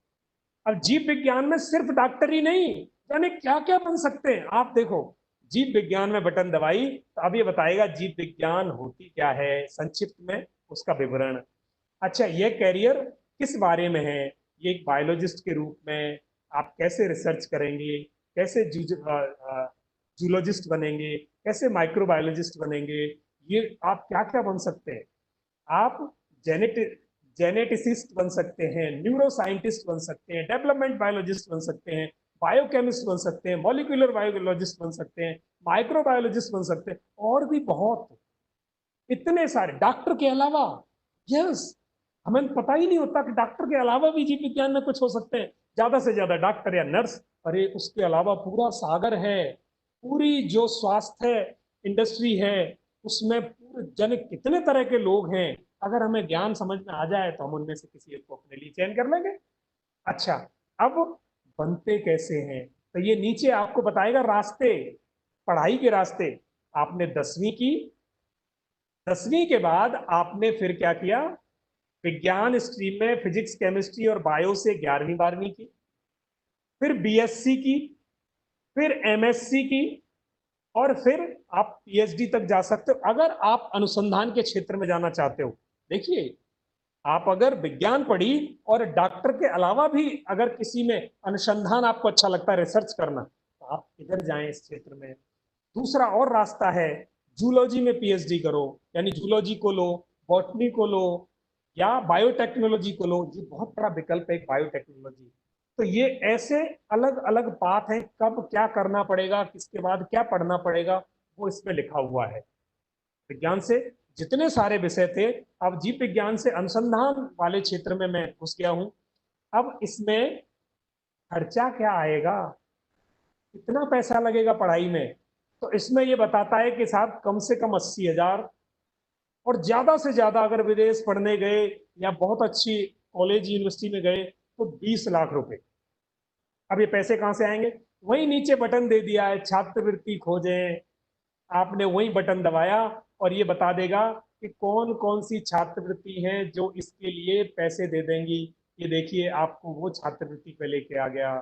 अब जीव विज्ञान में सिर्फ डॉक्टर ही नहीं, यानी क्या क्या बन सकते हैं आप देखो। जीव विज्ञान में बटन दबाई तो अब ये बताएगा जीव विज्ञान होती क्या है, संक्षिप्त में उसका विवरण। अच्छा, ये कैरियर किस बारे में है, ये एक बायोलॉजिस्ट के रूप में आप कैसे रिसर्च करेंगे, कैसे जूलॉजिस्ट बनेंगे, कैसे माइक्रोबायोलॉजिस्ट बनेंगे, ये आप क्या क्या बन सकते हैं। आप जेनेटिसिस्ट बन सकते हैं, न्यूरो साइंटिस्ट बन सकते हैं, डेवलपमेंट बायोलॉजिस्ट बन सकते हैं, बायोकेमिस्ट बन सकते हैं, मॉलिक्यूलर बायोलॉजिस्ट बन सकते हैं, माइक्रोबायोलॉजिस्ट बन सकते हैं, और भी बहुत इतने सारे। डॉक्टर के अलावा, यस, हमें पता ही नहीं होता कि डॉक्टर के अलावा भी जीव विज्ञान में कुछ हो सकते हैं। ज्यादा से ज्यादा डॉक्टर या नर्स, अरे उसके अलावा पूरा सागर है, पूरी जो स्वास्थ्य इंडस्ट्री है उसमें पूरे जन कितने तरह के लोग हैं। अगर हमें ज्ञान समझ में आ जाए तो हम उनमें से किसी एक को अपने लिए चयन कर लेंगे। अच्छा, अब बनते कैसे हैं, तो ये नीचे आपको बताएगा रास्ते, पढ़ाई के रास्ते। आपने 10वीं की, 10वीं के बाद आपने फिर क्या किया, विज्ञान स्ट्रीम में फिजिक्स, केमिस्ट्री और बायो से 11वीं 12वीं की, फिर बीएससी की, फिर एमएससी की, और फिर आप पीएचडी तक जा सकते हो। अगर आप अनुसंधान के क्षेत्र में जाना चाहते हो देखिए, आप अगर विज्ञान पढ़ी और डॉक्टर के अलावा भी अगर किसी में अनुसंधान आपको अच्छा लगता है, रिसर्च करना, तो आप इधर जाएं इस क्षेत्र में। दूसरा और रास्ता है, जूलॉजी में पीएचडी करो, यानी जूलॉजी को लो, बॉटनी को लो, या बायोटेक्नोलॉजी को लो। ये बहुत बड़ा विकल्प है एक बायोटेक्नोलॉजी। तो ये ऐसे अलग अलग पाथ हैं, कब क्या करना पड़ेगा, किसके बाद क्या पढ़ना पड़ेगा, वो इसमें लिखा हुआ है। विज्ञान से जितने सारे विषय थे, अब जीव विज्ञान से अनुसंधान वाले क्षेत्र में मैं घुस गया हूं। अब इसमें खर्चा क्या आएगा, कितना पैसा लगेगा पढ़ाई में, तो इसमें ये बताता है कि साहब कम से कम 80,000, और ज्यादा से ज्यादा अगर विदेश पढ़ने गए या बहुत अच्छी कॉलेज यूनिवर्सिटी में गए तो 20 लाख रुपए। अब ये पैसे कहां से आएंगे? वही नीचे बटन दे दिया है, छात्रवृत्ति खोजें। आपने वही बटन दबाया और ये बता देगा कि कौन कौन सी छात्रवृत्ति हैं जो इसके लिए पैसे दे देंगी। ये देखिए, आपको वो छात्रवृत्ति पे लेके आ गया।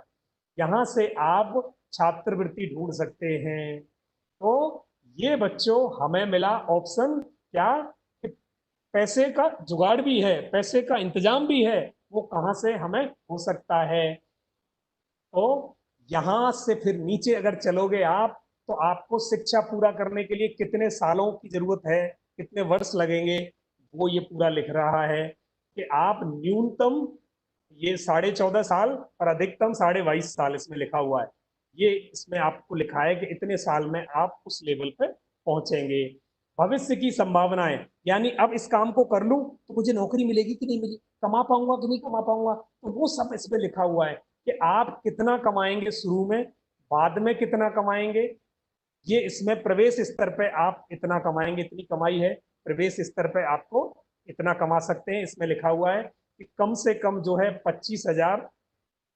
यहाँ से आप छात्रवृत्ति ढूंढ सकते हैं। तो ये बच्चों हमें मिला ऑप्शन क्या, कि पैसे का जुगाड़ भी है, पैसे का इंतजाम भी है, वो कहाँ से हमें हो सकता है। तो यहां से फिर नीचे अगर चलोगे आप, तो आपको शिक्षा पूरा करने के लिए कितने सालों की जरूरत है, कितने वर्ष लगेंगे, वो ये पूरा लिख रहा है कि आप न्यूनतम ये 14.5 साल और अधिकतम 22.5 साल इसमें लिखा हुआ है। ये इसमें आपको लिखा है कि इतने साल में आप उस लेवल पे पहुंचेंगे। भविष्य की संभावनाएं, यानी अब इस काम को कर लूं तो मुझे नौकरी मिलेगी कि नहीं मिली, कमा पाऊंगा कि नहीं कमा पाऊंगा, तो वो सब इसमें लिखा हुआ है कि आप कितना कमाएंगे शुरू में, बाद में कितना कमाएंगे। ये इसमें प्रवेश स्तर पे आप इतना कमाएंगे, इतनी कमाई है, प्रवेश स्तर पे आपको इतना कमा सकते हैं। इसमें लिखा हुआ है कि कम से कम जो है 25,000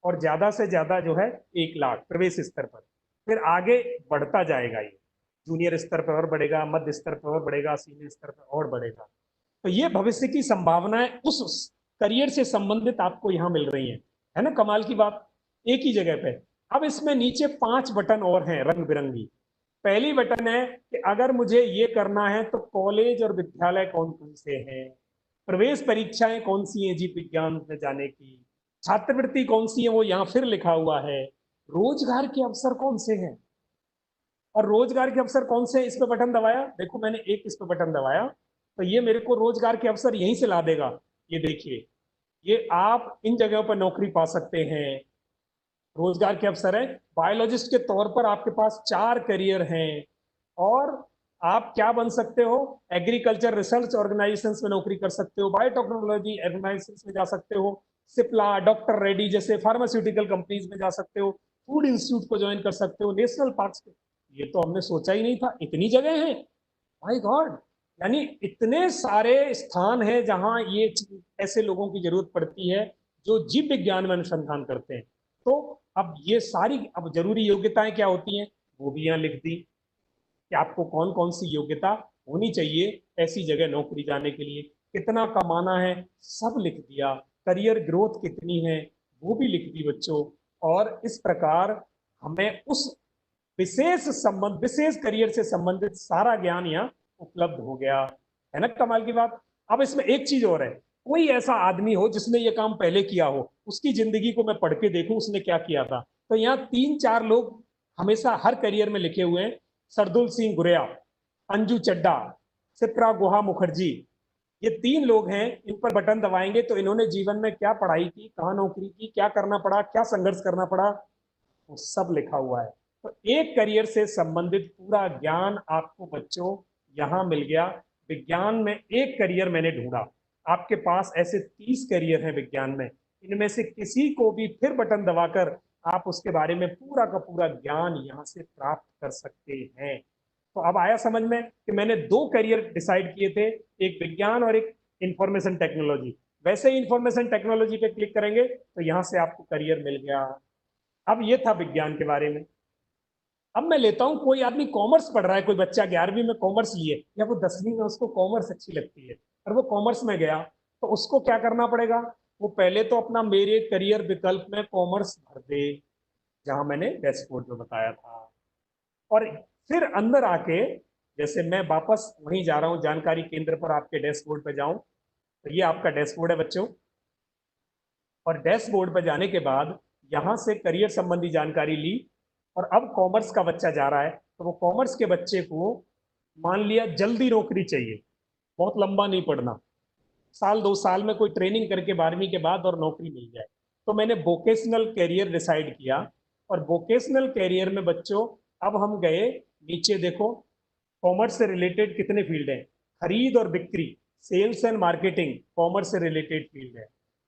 और ज्यादा से ज्यादा जो है 1 लाख प्रवेश स्तर पर। फिर आगे बढ़ता जाएगा, ये जूनियर स्तर पर और बढ़ेगा, मध्य स्तर पर और बढ़ेगा, सीनियर स्तर पर और बढ़ेगा। तो ये भविष्य की संभावनाएं उस करियर से संबंधित आपको यहाँ मिल रही है ना, कमाल की बात, एक ही जगह पे। अब इसमें नीचे 5 बटन और हैं रंग बिरंगी। पहली बटन है कि अगर मुझे ये करना है तो कॉलेज और विद्यालय कौन कौन से हैं, प्रवेश परीक्षाएं कौन सी हैं जीव विज्ञान में जाने की, छात्रवृत्ति कौन सी है वो यहाँ फिर लिखा हुआ है, रोजगार के अवसर कौन से हैं। और रोजगार के अवसर कौन से, इस पे बटन दबाया, देखो मैंने एक इस पे बटन दबाया तो ये मेरे को रोजगार के अवसर यहीं से ला देगा। ये देखिए, ये आप इन जगहों पर नौकरी पा सकते हैं। रोजगार के अवसर है, बायोलॉजिस्ट के तौर पर आपके पास 4 करियर हैं, और आप क्या बन सकते हो, एग्रीकल्चर रिसर्च ऑर्गेनाइजेशन में नौकरी कर सकते हो, बायोटेक्नोलॉजी ऑर्गेनाइजेशन में जा सकते हो, सिप्ला, डॉक्टर रेड्डी जैसे फार्मास्यूटिकल कंपनीज में जा सकते हो, फूड इंस्टीट्यूट को ज्वाइन कर सकते हो, नेशनल पार्क्स। ये तो हमने सोचा ही नहीं था, इतनी जगह है, माय गॉड। यानी इतने सारे स्थान हैं जहां ये ऐसे लोगों की जरूरत पड़ती है जो जीव विज्ञान में अनुसंधान करते हैं। तो अब ये सारी अब जरूरी योग्यताएं क्या होती हैं वो भी यहाँ लिख दी कि आपको कौन कौन सी योग्यता होनी चाहिए ऐसी जगह नौकरी जाने के लिए, कितना कमाना है सब लिख दिया, करियर ग्रोथ कितनी है वो भी लिख दी बच्चों। और इस प्रकार हमें उस विशेष करियर से संबंधित सारा ज्ञान यहाँ उपलब्ध हो गया, है ना, कमाल की बात। अब इसमें एक चीज और है, कोई ऐसा आदमी हो जिसने ये काम पहले किया हो, उसकी जिंदगी को मैं पढ़ के देखूं उसने क्या किया था। तो यहाँ 3-4 लोग हमेशा हर करियर में लिखे हुए हैं, सरदुल सिंह गुरेया, अंजू चड्डा, सिप्रा गुहा मुखर्जी। ये 3 लोग हैं, इन पर बटन दबाएंगे तो इन्होंने जीवन में क्या पढ़ाई की, कहाँ नौकरी की, क्या करना पड़ा, क्या संघर्ष करना पड़ा, वो सब लिखा हुआ है। तो एक करियर से संबंधित पूरा ज्ञान आपको बच्चों यहां मिल गया। विज्ञान में एक करियर मैंने ढूंढा, आपके पास ऐसे 30 करियर हैं विज्ञान में, इनमें से किसी को भी फिर बटन दबाकर आप उसके बारे में पूरा का पूरा ज्ञान यहां से प्राप्त कर सकते हैं। तो अब आया समझ में कि मैंने 2 करियर डिसाइड किए थे, एक विज्ञान और एक इंफॉर्मेशन टेक्नोलॉजी। वैसे ही इंफॉर्मेशन टेक्नोलॉजी पे क्लिक करेंगे तो यहां से आपको करियर मिल गया। अब ये था विज्ञान के बारे में। अब मैं लेता हूं कोई आदमी कॉमर्स पढ़ रहा है, कोई बच्चा 11वीं में कॉमर्स लिए या वो 10वीं में उसको कॉमर्स अच्छी लगती है और वो कॉमर्स में गया, तो उसको क्या करना पड़ेगा, वो पहले तो अपना मेरे करियर विकल्प में कॉमर्स भर दे जहां मैंने डैशबोर्ड में बताया था, और फिर अंदर आके जैसे मैं वापस वहीं जा रहा हूं जानकारी केंद्र पर आपके डैशबोर्ड पे जाऊं, तो ये आपका डैशबोर्ड है बच्चों, और डैशबोर्ड पर जाने के बाद यहाँ से करियर संबंधी जानकारी ली, और अब कॉमर्स का बच्चा जा रहा है, तो वो कॉमर्स के बच्चे को मान लिया जल्दी नौकरी चाहिए, बहुत लंबा नहीं पढ़ना, साल 2 साल में कोई ट्रेनिंग करके 12वीं के बाद और नौकरी मिल जाए। तो मैंने वोकेशनल कैरियर डिसाइड किया, और वोकेशनल कैरियर में बच्चों अब हम गए नीचे, देखो कॉमर्स से रिलेटेड कितने फील्ड हैं, खरीद और बिक्री, सेल्स एंड मार्केटिंग कॉमर्स से रिलेटेड फील्ड है।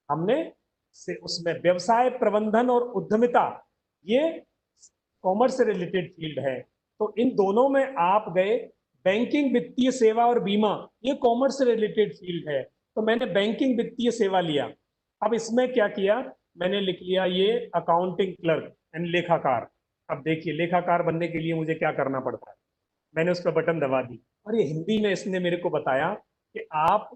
हमने से उसमें व्यवसाय प्रबंधन और उद्यमिता, ये कॉमर्स से रिलेटेड फील्ड है। तो इन दोनों में आप गए, बैंकिंग वित्तीय सेवा और बीमा, ये कॉमर्स से रिलेटेड फील्ड है, तो मैंने बैंकिंग वित्तीय सेवा लिया। अब इसमें क्या किया, मैंने लिख लिया ये अकाउंटिंग क्लर्क एंड लेखाकार। अब देखिए लेखाकार बनने के लिए मुझे क्या करना पड़ता है, मैंने उस पर बटन दबा दी, और ये हिंदी में इसने मेरे को बताया कि आप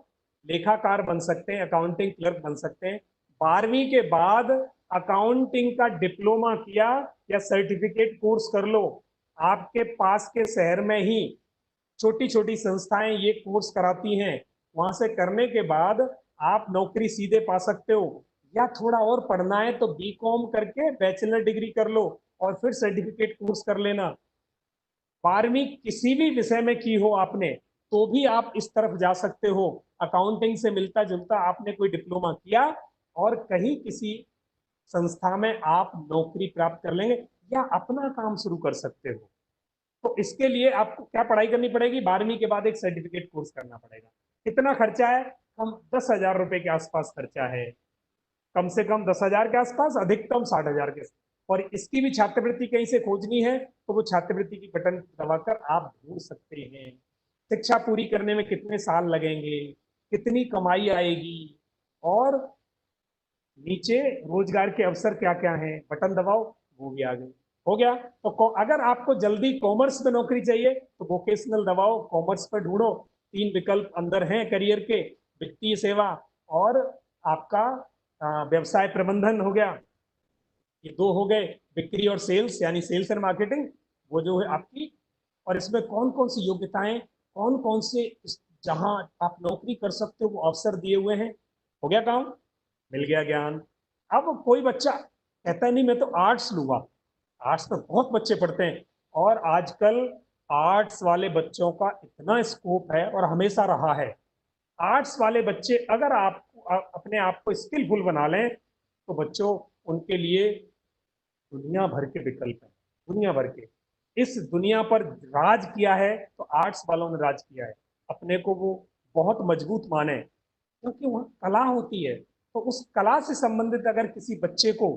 लेखाकार बन सकते हैं, अकाउंटिंग क्लर्क बन सकते हैं, 12वीं के बाद अकाउंटिंग का डिप्लोमा किया या सर्टिफिकेट कोर्स कर लो, आपके पास के शहर में ही छोटी छोटी संस्थाएं ये कोर्स कराती हैं, वहां से करने के बाद आप नौकरी सीधे पा सकते हो, या थोड़ा और पढ़ना है तो बीकॉम करके बैचलर डिग्री कर लो और फिर सर्टिफिकेट कोर्स कर लेना। 12वीं किसी भी विषय में की हो आपने तो भी आप इस तरफ जा सकते हो, अकाउंटिंग से मिलता जुलता आपने कोई डिप्लोमा किया और कहीं किसी संस्था में आप नौकरी प्राप्त कर लेंगे या अपना काम शुरू कर सकते हो। तो इसके लिए आपको क्या पढ़ाई करनी पड़ेगी, 12वीं के बाद एक सर्टिफिकेट कोर्स करना पड़ेगा। कितना खर्चा है, हम 10,000 रुपए के आसपास खर्चा है, कम से कम 10,000 के आसपास, अधिकतम 60,000 के। और इसकी भी छात्रवृत्ति कहीं से खोजनी है तो वो छात्रवृत्ति की बटन दबाकर आप ढूंढ सकते हैं। शिक्षा पूरी करने में कितने साल लगेंगे, कितनी कमाई आएगी, और नीचे रोजगार के अवसर क्या क्या हैं, बटन दबाओ वो भी आ गए। हो गया। तो अगर आपको जल्दी कॉमर्स में नौकरी चाहिए तो वोकेशनल दबाओ, कॉमर्स पर ढूंढो, 3 विकल्प अंदर हैं करियर के, वित्तीय सेवा और आपका व्यवसाय प्रबंधन हो गया, ये 2 हो गए, बिक्री और सेल्स यानी सेल्स एंड मार्केटिंग वो जो है आपकी। और इसमें कौन कौन सी योग्यताएं, कौन कौन से जहां आप नौकरी कर सकते हो वो अवसर दिए हुए हैं। हो गया काम, मिल गया ज्ञान। अब कोई बच्चा कहता नहीं मैं तो आर्ट्स लूंगा, आर्ट्स में बहुत बच्चे पढ़ते हैं, और आजकल आर्ट्स वाले बच्चों का इतना स्कोप है और हमेशा रहा है। आर्ट्स वाले बच्चे अगर आप अपने आप को स्किलफुल बना लें तो बच्चों उनके लिए दुनिया भर के विकल्प हैं, दुनिया भर के। इस दुनिया पर राज किया है तो आर्ट्स वालों ने राज किया है, अपने को वो बहुत मजबूत माने, क्योंकि वहाँ कला होती है। तो उस कला से संबंधित अगर किसी बच्चे को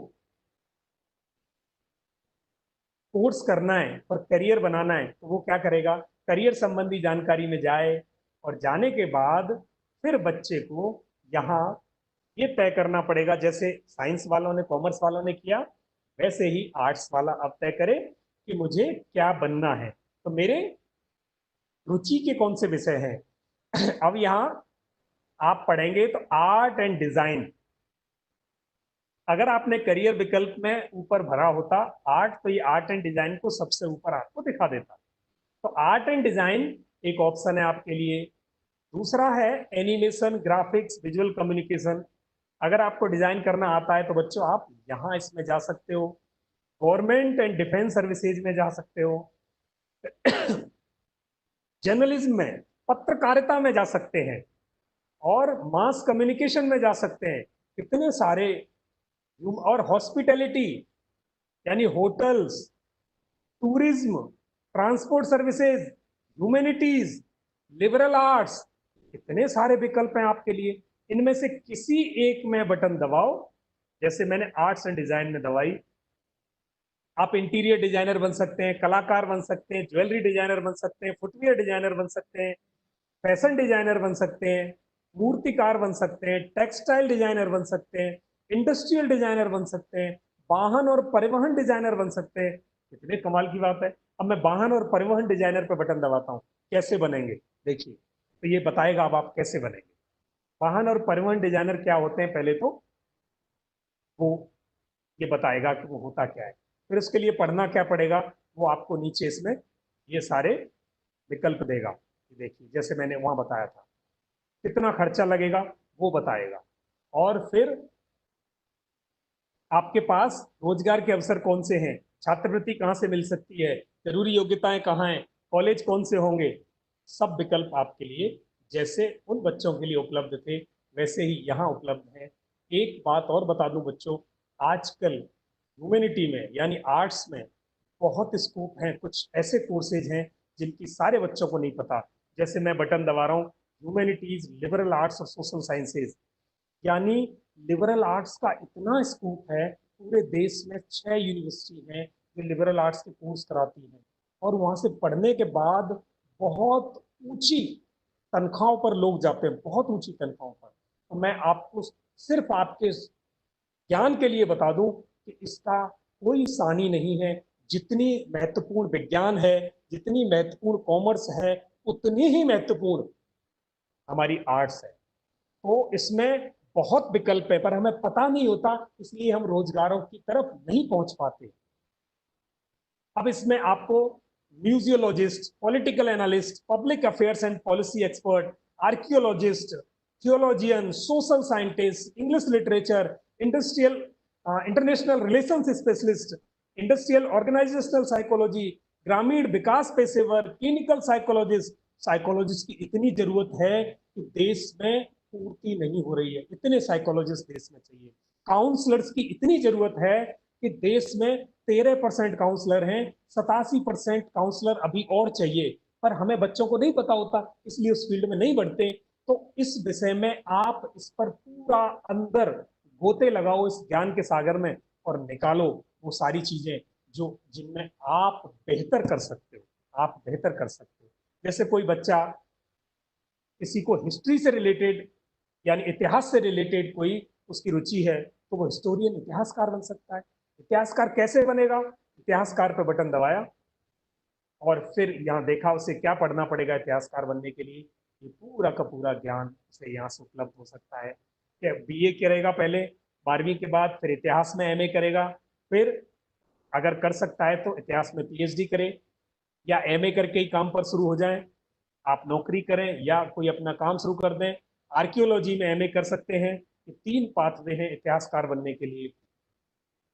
कोर्स करना है और करियर बनाना है तो वो क्या करेगा, करियर संबंधी जानकारी में जाए, और जाने के बाद फिर बच्चे को यहाँ ये तय करना पड़ेगा, जैसे साइंस वालों ने कॉमर्स वालों ने किया वैसे ही आर्ट्स वाला अब तय करे कि मुझे क्या बनना है, तो मेरे रुचि के कौन से विषय हैं। अब यहाँ आप पढ़ेंगे तो आर्ट एंड डिजाइन, अगर आपने करियर विकल्प में ऊपर भरा होता आर्ट तो ये आर्ट एंड डिजाइन को सबसे ऊपर आपको दिखा देता। तो आर्ट एंड डिजाइन एक ऑप्शन है आपके लिए। दूसरा है एनिमेशन, ग्राफिक्स, विजुअल कम्युनिकेशन। अगर आपको डिजाइन करना आता है तो बच्चों आप यहाँ इसमें जा सकते हो। गवर्नमेंट एंड डिफेंस सर्विसेज में जा सकते हो। जर्नलिज्म में, पत्रकारिता में जा सकते हैं, और मास कम्युनिकेशन में जा सकते हैं। कितने सारे, और हॉस्पिटैलिटी यानी hotels, tourism, transport services, humanities, liberal arts, इतने सारे विकल्प हैं आपके लिए। इनमें से किसी एक में बटन दबाओ, जैसे मैंने आर्ट्स एंड डिजाइन में दबाई। आप इंटीरियर डिजाइनर बन सकते हैं, कलाकार बन सकते हैं, ज्वेलरी डिजाइनर बन सकते हैं, फुटवियर डिजाइनर बन सकते हैं, फैशन डिजाइनर बन सकते हैं, मूर्तिकार बन सकते हैं, टेक्सटाइल डिजाइनर बन सकते हैं, इंडस्ट्रियल डिजाइनर बन सकते हैं, वाहन और परिवहन डिजाइनर बन सकते हैं। कितने कमाल की बात है। अब मैं वाहन और परिवहन डिजाइनर पर बटन दबाता हूँ, कैसे बनेंगे देखिए, तो ये बताएगा अब आप कैसे बनेंगे। वाहन और परिवहन डिजाइनर क्या होते हैं, पहले तो वो ये बताएगा कि वो होता क्या है, फिर उसके लिए पढ़ना क्या पड़ेगा, वो आपको नीचे इसमें ये सारे विकल्प देगा। देखिए जैसे मैंने वहां बताया था, कितना खर्चा लगेगा, वो बताएगा। और फिर आपके पास रोजगार के अवसर कौन से हैं, छात्रवृत्ति कहाँ से मिल सकती है, जरूरी योग्यताएं कहाँ हैं, कॉलेज कौन से होंगे, सब विकल्प आपके लिए जैसे उन बच्चों के लिए उपलब्ध थे वैसे ही यहाँ उपलब्ध है। एक बात और बता दूं बच्चों, आजकल ह्यूमैनिटी में यानी आर्ट्स में बहुत स्कोप है, कुछ ऐसे कोर्सेज हैं जिनकी सारे बच्चों को नहीं पता। जैसे मैं बटन दबा रहा हूँ, ह्यूमैनिटीज, लिबरल आर्ट्स और सोशल साइंसेज, यानी लिबरल आर्ट्स का इतना स्कोप है, पूरे देश में 6 यूनिवर्सिटी हैं जो लिबरल आर्ट्स के कोर्स कराती हैं, और वहां से पढ़ने के बाद बहुत ऊंची तनख्वाहों पर लोग जाते हैं, बहुत ऊंची तनख्वाहों पर। तो मैं आपको सिर्फ आपके ज्ञान के लिए बता दूं कि इसका कोई सानी नहीं है। जितनी महत्वपूर्ण विज्ञान है, जितनी महत्वपूर्ण कॉमर्स है, उतनी ही महत्वपूर्ण हमारी आर्ट्स है। तो इसमें बहुत विकल्प है, पर हमें पता नहीं होता, इसलिए हम रोजगारों की तरफ नहीं पहुंच पाते। अब इसमें आपको museologist, political analyst, public affairs and policy expert, archaeologist, theologian, social scientist, English literature, industrial international relations specialist, industrial organisational psychology, ग्रामीण विकास पेशेवर, क्लिनिकल साइकोलॉजिस्ट, साइकोलॉजिस्ट की इतनी जरूरत है कि देश में पूर्ति नहीं हो रही है, इतने साइकोलॉजिस्ट देश में चाहिए। काउंसलर्स की इतनी जरूरत है कि देश में 13% काउंसलर हैं, 87% काउंसलर अभी और चाहिए, पर हमें बच्चों को नहीं पता होता, इसलिए उस फील्ड में नहीं बढ़ते। तो इस विषय में आप इस पर पूरा अंदर गोते लगाओ इस ज्ञान के सागर में, और निकालो वो सारी चीजें जो जिनमें आप बेहतर कर सकते हो, आप बेहतर कर सकते हो। जैसे कोई बच्चा, किसी को हिस्ट्री से रिलेटेड यानी इतिहास से रिलेटेड कोई उसकी रुचि है, तो वो हिस्टोरियन, इतिहासकार बन सकता है। इतिहासकार कैसे बनेगा? इतिहासकार पे बटन दबाया और फिर यहाँ देखा उसे क्या पढ़ना पड़ेगा इतिहासकार बनने के लिए, ये पूरा का पूरा ज्ञान उसे यहाँ से उपलब्ध हो सकता है। बीए करेगा पहले, 12वीं के बाद फिर इतिहास में एमए करेगा, फिर अगर कर सकता है तो इतिहास में पीएचडी करे, या एमए करके ही काम पर शुरू हो जाए, आप नौकरी करें या कोई अपना काम शुरू कर दें। आर्कियोलॉजी में एमए कर सकते हैं। ये 3 पाथवे हैं इतिहासकार बनने के लिए।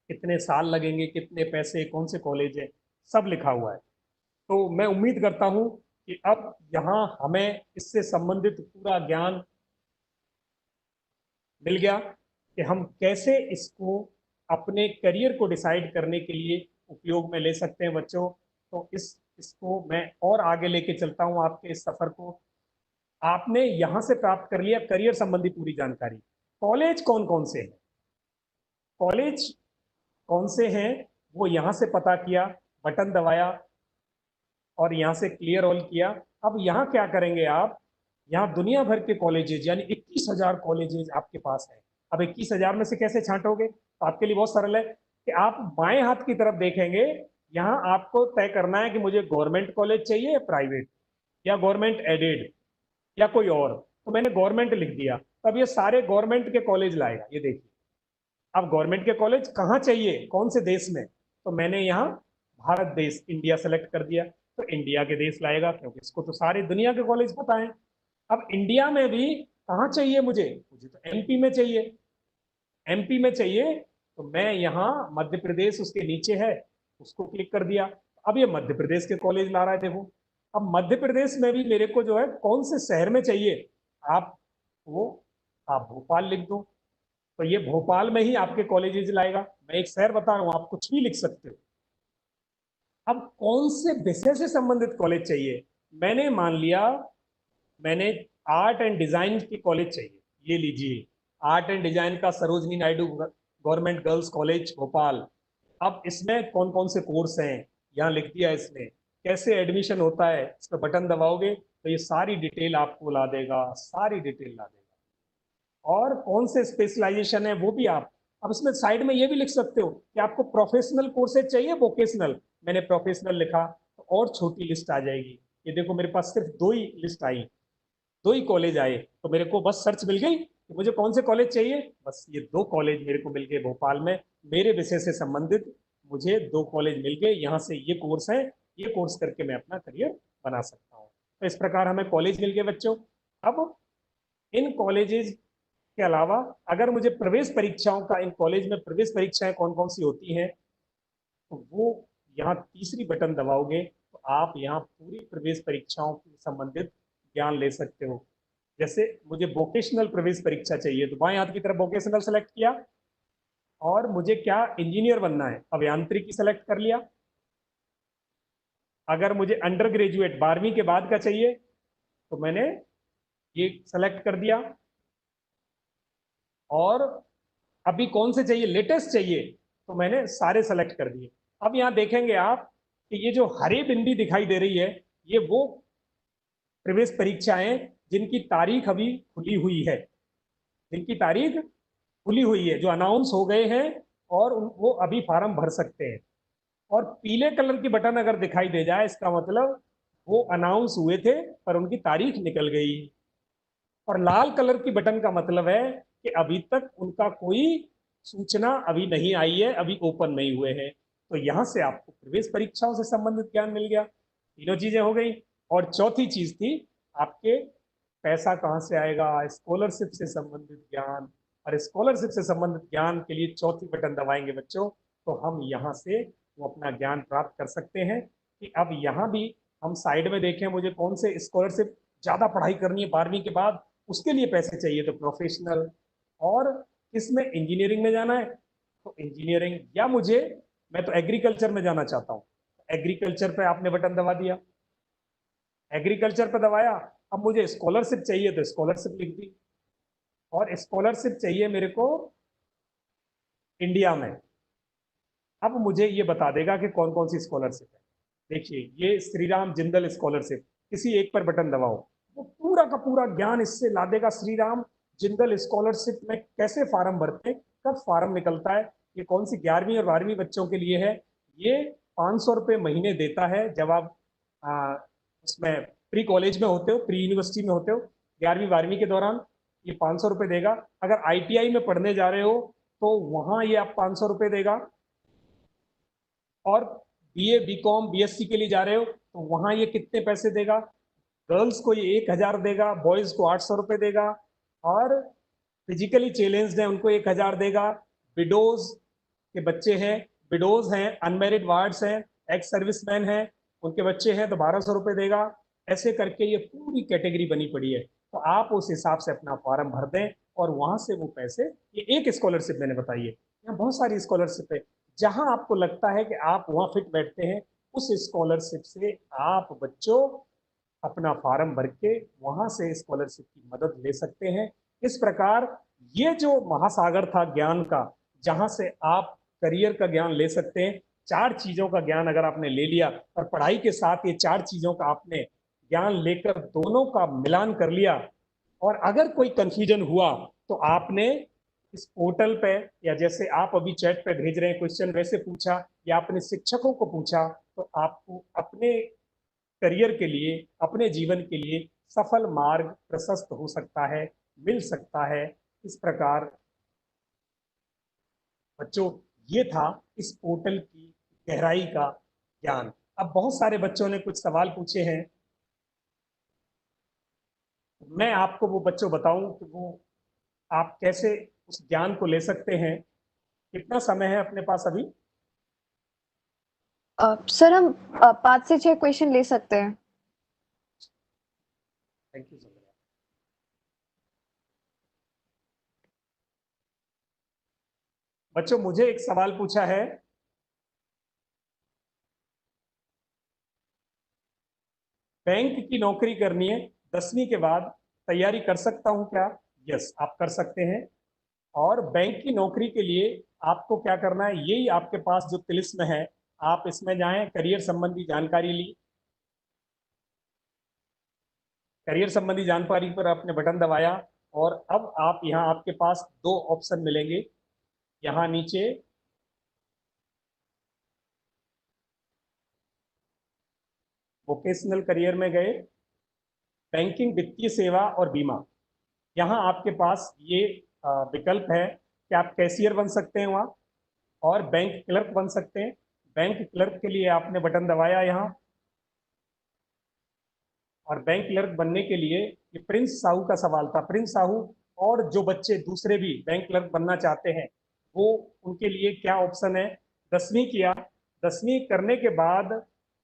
कितने साल लगेंगे, कितने पैसे, कौन से कॉलेज है, सब लिखा हुआ है। तो मैं उम्मीद करता हूं कि अब यहाँ हमें इससे संबंधित पूरा ज्ञान मिल गया कि हम कैसे इसको अपने करियर को डिसाइड करने के लिए उपयोग में ले सकते हैं बच्चों। तो इसको मैं और आगे लेके चलता हूं आपके इस सफर को। आपने यहां से प्राप्त कर लिया करियर संबंधी पूरी जानकारी। कॉलेज कौन कौन से हैं, कॉलेज कौन से हैं वो यहां से पता किया, बटन दबाया और यहां से क्लियर ऑल किया। अब यहाँ क्या करेंगे आप, यहाँ दुनिया भर के कॉलेजेज यानी 21,000 कॉलेजेज आपके पास है। अब 21,000 में से कैसे छांटोगे? तो आपके लिए बहुत सरल है कि आप बाएं हाथ की तरफ देखेंगे, यहाँ आपको तय करना है कि मुझे गवर्नमेंट कॉलेज चाहिए या प्राइवेट, या गवर्नमेंट एडेड, या कोई और। तो मैंने गवर्नमेंट लिख दिया, तब ये सारे गवर्नमेंट के कॉलेज लाएगा। ये देखिए, अब गवर्नमेंट के कॉलेज कहाँ चाहिए, कौन से देश में, तो मैंने यहाँ भारत देश, इंडिया सेलेक्ट कर दिया, तो इंडिया के देश लाएगा क्योंकि इसको तो सारे दुनिया के कॉलेज पता है। अब इंडिया में भी कहाँ चाहिए मुझे तो एमपी में चाहिए। एमपी में चाहिए तो मैं यहाँ मध्य प्रदेश उसके नीचे है, उसको क्लिक कर दिया। अब ये मध्य प्रदेश के कॉलेज ला रहा है, देखो। अब मध्य प्रदेश में भी मेरे को जो है कौन से शहर में चाहिए, आप वो आप भोपाल लिख दो, तो ये भोपाल में ही आपके कॉलेजेस लाएगा। मैं एक शहर बता रहा हूँ, आप कुछ भी लिख सकते हो। अब कौन से विषय से संबंधित कॉलेज चाहिए, मैंने मान लिया मैंने आर्ट एंड डिजाइन की कॉलेज चाहिए, ये लीजिए आर्ट एंड डिजाइन का Sarojini Naidu government girls college Bhopal. अब इसमें कौन कौन से कोर्स हैं यहाँ लिख दिया, इसमें कैसे एडमिशन होता है, इस पर बटन दबाओगे तो ये सारी डिटेल आपको ला देगा, सारी डिटेल ला देगा। और कौन से स्पेशलाइजेशन है वो भी आप, अब इसमें साइड में ये भी लिख सकते हो कि आपको प्रोफेशनल कोर्सेज चाहिए, वोकेशनल। मैंने प्रोफेशनल लिखा तो और छोटी लिस्ट आ जाएगी। ये देखो मेरे पास सिर्फ 2 ही लिस्ट आई, 2 ही कॉलेज आए, तो मेरे को बस सर्च मिल गई कि मुझे कौन से कॉलेज चाहिए। बस ये 2 कॉलेज मेरे को मिल गए भोपाल में, मेरे विषय से संबंधित मुझे 2 कॉलेज मिल गए। यहाँ से ये कोर्स है, ये कोर्स करके मैं अपना करियर बना सकता हूँ। तो इस प्रकार हमें कॉलेज मिल गए बच्चों। अब इन कॉलेजेस के अलावा अगर मुझे प्रवेश परीक्षाओं का, इन कॉलेज में प्रवेश परीक्षाएं कौन कौन सी होती हैं, तो वो यहाँ तीसरी बटन दबाओगे तो आप यहाँ पूरी प्रवेश परीक्षाओं से संबंधित ज्ञान ले सकते हो। जैसे मुझे वोकेशनल प्रवेश परीक्षा चाहिए तो बाएं हाथ की तरफ वोकेशनल सेलेक्ट किया, और मुझे क्या इंजीनियर बनना है, अभियांत्रिकी सेलेक्ट कर लिया। अगर मुझे अंडर ग्रेजुएट 12वीं के बाद का चाहिए तो मैंने ये सेलेक्ट कर दिया, और अभी कौन से चाहिए, लेटेस्ट चाहिए, तो मैंने सारे सेलेक्ट कर दिए। अब यहाँ देखेंगे आप कि ये जो हरी बिंदी दिखाई दे रही है, ये वो प्रवेश परीक्षाएं जिनकी तारीख अभी खुली हुई है, जिनकी तारीख खुली हुई है, जो अनाउंस हो गए हैं, और वो अभी फॉर्म भर सकते हैं। और पीले कलर की बटन अगर दिखाई दे जाए, इसका मतलब वो अनाउंस हुए थे पर उनकी तारीख निकल गई। और लाल कलर की बटन का मतलब है कि अभी तक उनका कोई सूचना अभी नहीं आई है, अभी ओपन नहीं हुए हैं। तो यहां से आपको प्रवेश परीक्षाओं से संबंधित ज्ञान मिल गया, तीनों चीजें हो गई। और चौथी चीज थी आपके पैसा कहाँ से आएगा, स्कॉलरशिप से संबंधित ज्ञान। और स्कॉलरशिप से संबंधित ज्ञान के लिए चौथी बटन दबाएंगे बच्चों, तो हम यहाँ से वो अपना ज्ञान प्राप्त कर सकते हैं। कि अब यहाँ भी हम साइड में देखें, मुझे कौन से स्कॉलरशिप, ज्यादा पढ़ाई करनी है 12वीं के बाद, उसके लिए पैसे चाहिए तो प्रोफेशनल, और किसमें, इंजीनियरिंग में जाना है तो इंजीनियरिंग, या मुझे, मैं तो एग्रीकल्चर में जाना चाहता हूँ, एग्रीकल्चर पे आपने बटन दबा दिया, एग्रीकल्चर पे दबाया। अब मुझे स्कॉलरशिप चाहिए तो स्कॉलरशिप लिख दी, और स्कॉलरशिप चाहिए मेरे को इंडिया में। अब मुझे ये बता देगा कि कौन कौन सी स्कॉलरशिप है। देखिए ये श्री राम जिंदल स्कॉलरशिप, किसी एक पर बटन दबाओ, वो पूरा का पूरा ज्ञान इससे ला देगा। श्री राम जिंदल स्कॉलरशिप में कैसे फार्म भरते, कब फार्म निकलता है, ये कौन सी 11वीं और 12वीं बच्चों के लिए है। ये 500 रुपये महीने देता है जब आप उसमें प्री कॉलेज में होते हो, प्री यूनिवर्सिटी में होते हो, 11वीं 12वीं के दौरान ये 500 रुपये देगा। अगर आईटीआई में पढ़ने जा रहे हो तो वहां ये आप 500 रुपये देगा, और बीए बीकॉम बीएससी के लिए जा रहे हो तो वहां ये कितने पैसे देगा। गर्ल्स को ये 1000 देगा, बॉयज को 800 रुपये देगा, और फिजिकली चैलेंज्ड है उनको 1000 देगा। विडोज के बच्चे हैं, विडोज हैं, अनमेरिड वार्ड्स हैं, एक्स सर्विसमैन हैं, उनके बच्चे हैं तो 1200 रुपये देगा। ऐसे करके ये पूरी कैटेगरी बनी पड़ी है, तो आप उस हिसाब से अपना फॉर्म भर दें, और वहां से वो पैसे, ये एक स्कॉलरशिप मैंने बताई है, यहाँ बहुत सारी स्कॉलरशिप है, जहां आपको लगता है कि आप वहां फिट बैठते हैं, उस स्कॉलरशिप से आप बच्चों अपना फॉर्म भर के वहां से स्कॉलरशिप की मदद ले सकते हैं। इस प्रकार ये जो महासागर था ज्ञान का, जहां से आप करियर का ज्ञान ले सकते हैं, 4 चीजों का ज्ञान अगर आपने ले लिया, और पढ़ाई के साथ ये 4 चीजों का आपने ज्ञान लेकर दोनों का मिलान कर लिया, और अगर कोई कंफ्यूजन हुआ तो आपने इस पोर्टल पे, या जैसे आप अभी चैट पे भेज रहे हैं क्वेश्चन, वैसे पूछा, या अपने शिक्षकों को पूछा, तो आपको अपने करियर के लिए, अपने जीवन के लिए सफल मार्ग प्रशस्त हो सकता है, मिल सकता है। इस प्रकार बच्चों ये था इस पोर्टल की गहराई का ज्ञान। अब बहुत सारे बच्चों ने कुछ सवाल पूछे हैं, मैं आपको वो बच्चों बताऊं कि वो आप कैसे उस ज्ञान को ले सकते हैं। कितना समय है अपने पास अभी? सर हम 5 से 6 क्वेश्चन ले सकते हैं। Thank you so much. बच्चों मुझे एक सवाल पूछा है, बैंक की नौकरी करनी है, 10वीं के बाद तैयारी कर सकता हूं क्या? यस, आप कर सकते हैं। और बैंक की नौकरी के लिए आपको क्या करना है, यही आपके पास जो तिलिस्म है, आप इसमें जाएं, करियर संबंधी जानकारी ली, करियर संबंधी जानकारी पर आपने बटन दबाया, और अब आप यहाँ आपके पास 2 ऑप्शन मिलेंगे। यहाँ नीचे वोकेशनल करियर में गए, बैंकिंग, वित्तीय सेवा और बीमा, यहाँ आपके पास ये विकल्प है कि आप कैशियर बन सकते हैं वहाँ, और बैंक क्लर्क बन सकते हैं। बैंक क्लर्क के लिए आपने बटन दबाया यहाँ, और बैंक क्लर्क बनने के लिए ये प्रिंस साहू का सवाल था, प्रिंस साहू और जो बच्चे दूसरे भी बैंक क्लर्क बनना चाहते हैं वो उनके लिए क्या ऑप्शन है। 10वीं किया, 10वीं करने के बाद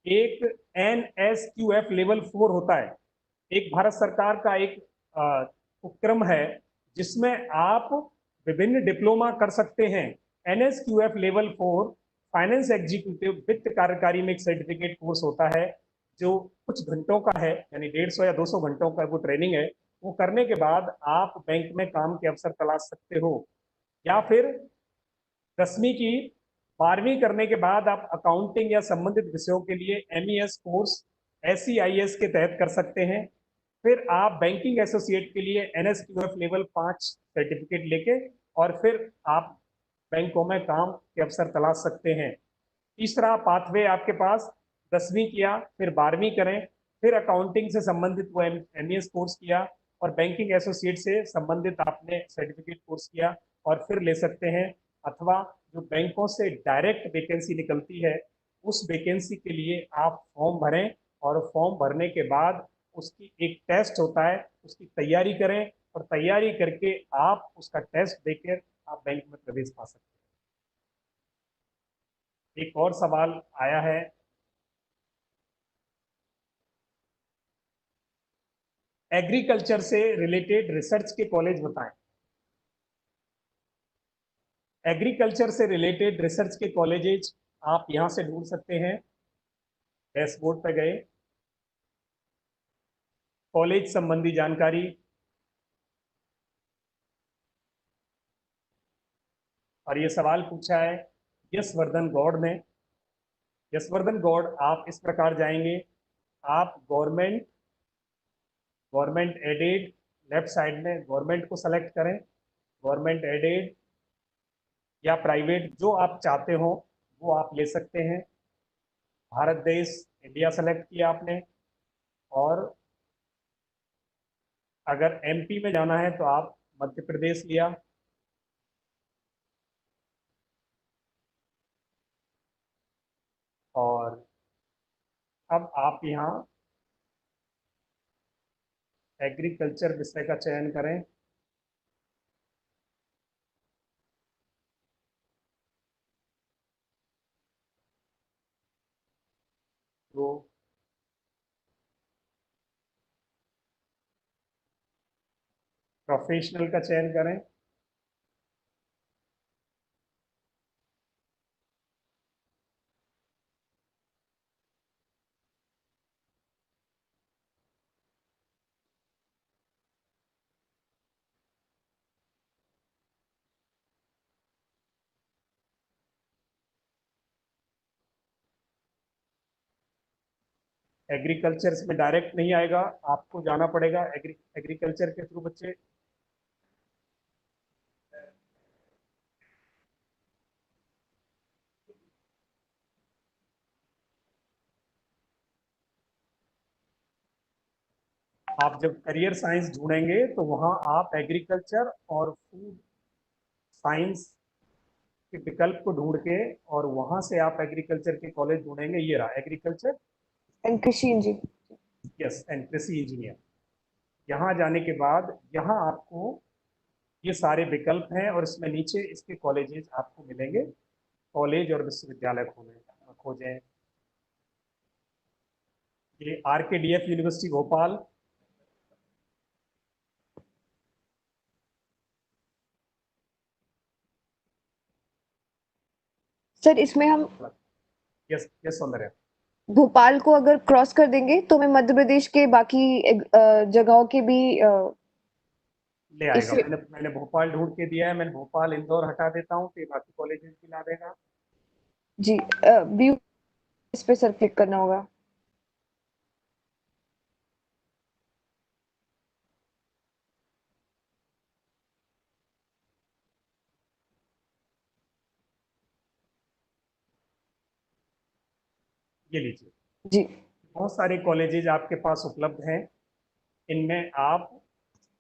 एक NSQF लेवल 4 होता है, एक भारत सरकार का एक उपक्रम है जिसमें आप विभिन्न डिप्लोमा कर सकते हैं। NSQF लेवल 4 फाइनेंस एग्जीक्यूटिव वित्त कार्यकारी में एक सर्टिफिकेट कोर्स होता है जो कुछ घंटों का है, यानी 150 या 200 घंटों का वो ट्रेनिंग है। वो करने के बाद आप बैंक में काम के अवसर तलाश सकते हो। या फिर 10वीं की 12वीं करने के बाद आप अकाउंटिंग या संबंधित विषयों के लिए MES कोर्स SEIS के तहत कर सकते हैं। फिर आप बैंकिंग एसोसिएट के लिए NSQF लेवल 5 सर्टिफिकेट लेके और फिर आप बैंकों में काम के अवसर तलाश सकते हैं। तीसरा पाथवे आपके पास 10वीं किया, फिर 12वीं करें, फिर अकाउंटिंग से संबंधित वो MES कोर्स किया और बैंकिंग एसोसिएट से संबंधित आपने सर्टिफिकेट कोर्स किया और फिर ले सकते हैं। अथवा जो बैंकों से डायरेक्ट वैकेंसी निकलती है उस वैकेंसी के लिए आप फॉर्म भरें और फॉर्म भरने के बाद उसकी एक टेस्ट होता है, उसकी तैयारी करें और तैयारी करके आप उसका टेस्ट देकर आप बैंक में प्रवेश पा सकते हैं। एक और सवाल आया है, एग्रीकल्चर से रिलेटेड रिसर्च के कॉलेज बताएं। एग्रीकल्चर से रिलेटेड रिसर्च के कॉलेजेज आप यहां से ढूंढ सकते हैं। डैशबोर्ड पर गए, कॉलेज संबंधी जानकारी, और ये सवाल पूछा है यशवर्धन गौड़ ने। यशवर्धन गौड़ आप इस प्रकार जाएंगे, आप गवर्नमेंट एडेड, लेफ्ट साइड में गवर्नमेंट को सेलेक्ट करें, गवर्नमेंट एडेड या प्राइवेट जो आप चाहते हो वो आप ले सकते हैं। भारत देश इंडिया सेलेक्ट किया आपने, और अगर MP में जाना है तो आप मध्य प्रदेश लिया। और अब आप यहाँ एग्रीकल्चर विषय का चयन करें। तो प्रोफेशनल का चयन करें। एग्रीकल्चर में डायरेक्ट नहीं आएगा, आपको जाना पड़ेगा एग्रीकल्चर के थ्रू। बच्चे आप जब करियर साइंस ढूंढेंगे तो वहां आप एग्रीकल्चर और फूड साइंस के विकल्प को ढूंढ के और वहां से आप एग्रीकल्चर के कॉलेज ढूंढेंगे। ये रहा एग्रीकल्चर एंड कृषि इंजीनियर। यस एंड कृषि इंजीनियर। यहाँ जाने के बाद यहाँ आपको ये सारे विकल्प हैं और इसमें नीचे इसके कॉलेजेस आपको मिलेंगे। कॉलेज और विश्वविद्यालय खोजें। ये RKDF यूनिवर्सिटी भोपाल, सर इसमें हम यस यस सौंदर्य, भोपाल को अगर क्रॉस कर देंगे तो हमें मध्य प्रदेश के बाकी जगहों के भी ले आएगा। इससे मैंने भोपाल ढूंढ के दिया है, मैं भोपाल इंदौर हटा देता हूँ तो ये बाकी कॉलेजेस भी ला देगा। जी व्यू इस पे सर क्लिक करना होगा। ये लीजिए, जी बहुत सारे कॉलेजेज आपके पास उपलब्ध हैं। इनमें आप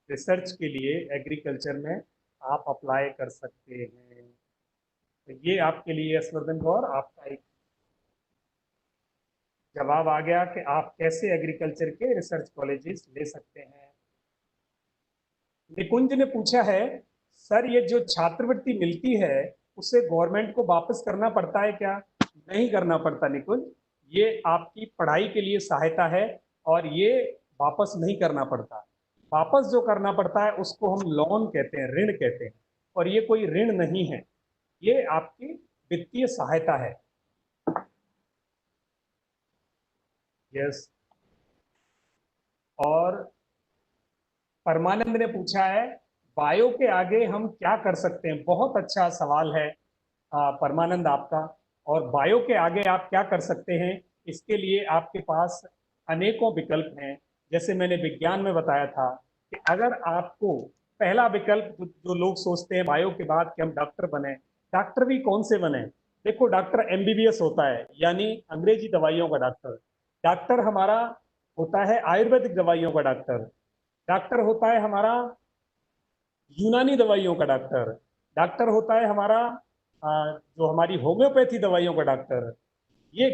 रिसर्च के लिए एग्रीकल्चर में आप अप्लाई कर सकते हैं। तो ये आपके लिए यशवर्धन गौर आपका एक जवाब आ गया कि आप कैसे एग्रीकल्चर के रिसर्च कॉलेजेस ले सकते हैं। निकुंज ने पूछा है, सर ये जो छात्रवृत्ति मिलती है उसे गवर्नमेंट को वापस करना पड़ता है क्या? नहीं करना पड़ता निकुंज, ये आपकी पढ़ाई के लिए सहायता है और ये वापस नहीं करना पड़ता। वापस जो करना पड़ता है उसको हम लोन कहते हैं, ऋण कहते हैं, और ये कोई ऋण नहीं है, ये आपकी वित्तीय सहायता है। यस। और परमानंद ने पूछा है, बायो के आगे हम क्या कर सकते हैं? बहुत अच्छा सवाल है परमानंद आपका। और बायो के आगे आप क्या कर सकते हैं, इसके लिए आपके पास अनेकों विकल्प हैं। जैसे मैंने विज्ञान में बताया था कि अगर आपको पहला विकल्प जो लोग सोचते हैं बायो के बाद कि हम डॉक्टर बने, डॉक्टर भी कौन से बने? देखो, डॉक्टर एमबीबीएस होता है, यानी अंग्रेजी दवाइयों का डॉक्टर। डॉक्टर हमारा होता है आयुर्वेदिक दवाइयों का डॉक्टर। डॉक्टर होता है हमारा यूनानी दवाइयों का डॉक्टर। डॉक्टर होता है हमारा जो हमारी होम्योपैथी दवाइयों का डॉक्टर। ये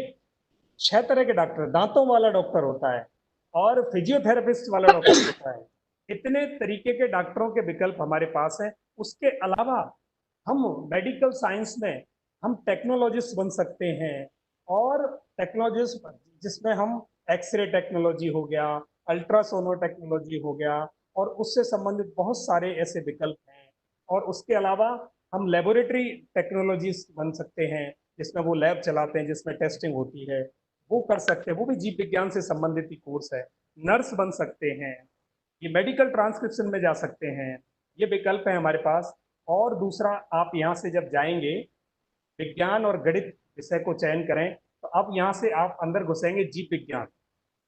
6 तरह के डॉक्टर, दांतों वाला डॉक्टर होता है और फिजियोथेरेपिस्ट वाला डॉक्टर होता है। इतने तरीके के डॉक्टरों के विकल्प हमारे पास हैं। उसके अलावा हम मेडिकल साइंस में हम टेक्नोलॉजिस्ट बन सकते हैं, और टेक्नोलॉजिस्ट जिसमें हम एक्सरे टेक्नोलॉजी हो गया, अल्ट्रासोनो टेक्नोलॉजी हो गया, और उससे संबंधित बहुत सारे ऐसे विकल्प हैं। और उसके अलावा हम लेबोरेटरी टेक्नोलॉजिस्ट बन सकते हैं, जिसमें वो लैब चलाते हैं, जिसमें टेस्टिंग होती है, वो कर सकते हैं। वो भी जीव विज्ञान से संबंधित ही कोर्स है। नर्स बन सकते हैं, ये मेडिकल ट्रांसक्रिप्शन में जा सकते हैं। ये विकल्प है हमारे पास। और दूसरा, आप यहाँ से जब जाएंगे, विज्ञान और गणित विषय को चयन करें, तो अब यहाँ से आप अंदर घुसेंगे जीव विज्ञान।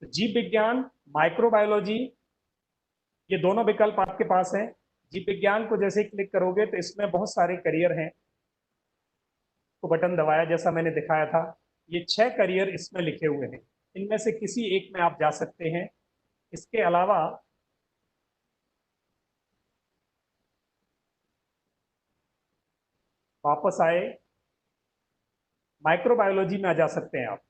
तो जीव विज्ञान, माइक्रोबायोलॉजी, ये दोनों विकल्प आपके पास हैं। जीव विज्ञान को जैसे क्लिक करोगे तो इसमें बहुत सारे करियर हैं। तो बटन दबाया, जैसा मैंने दिखाया था, ये 6 करियर इसमें लिखे हुए हैं। इनमें से किसी एक में आप जा सकते हैं। इसके अलावा वापस आए, माइक्रोबायोलॉजी में आ जा सकते हैं आप।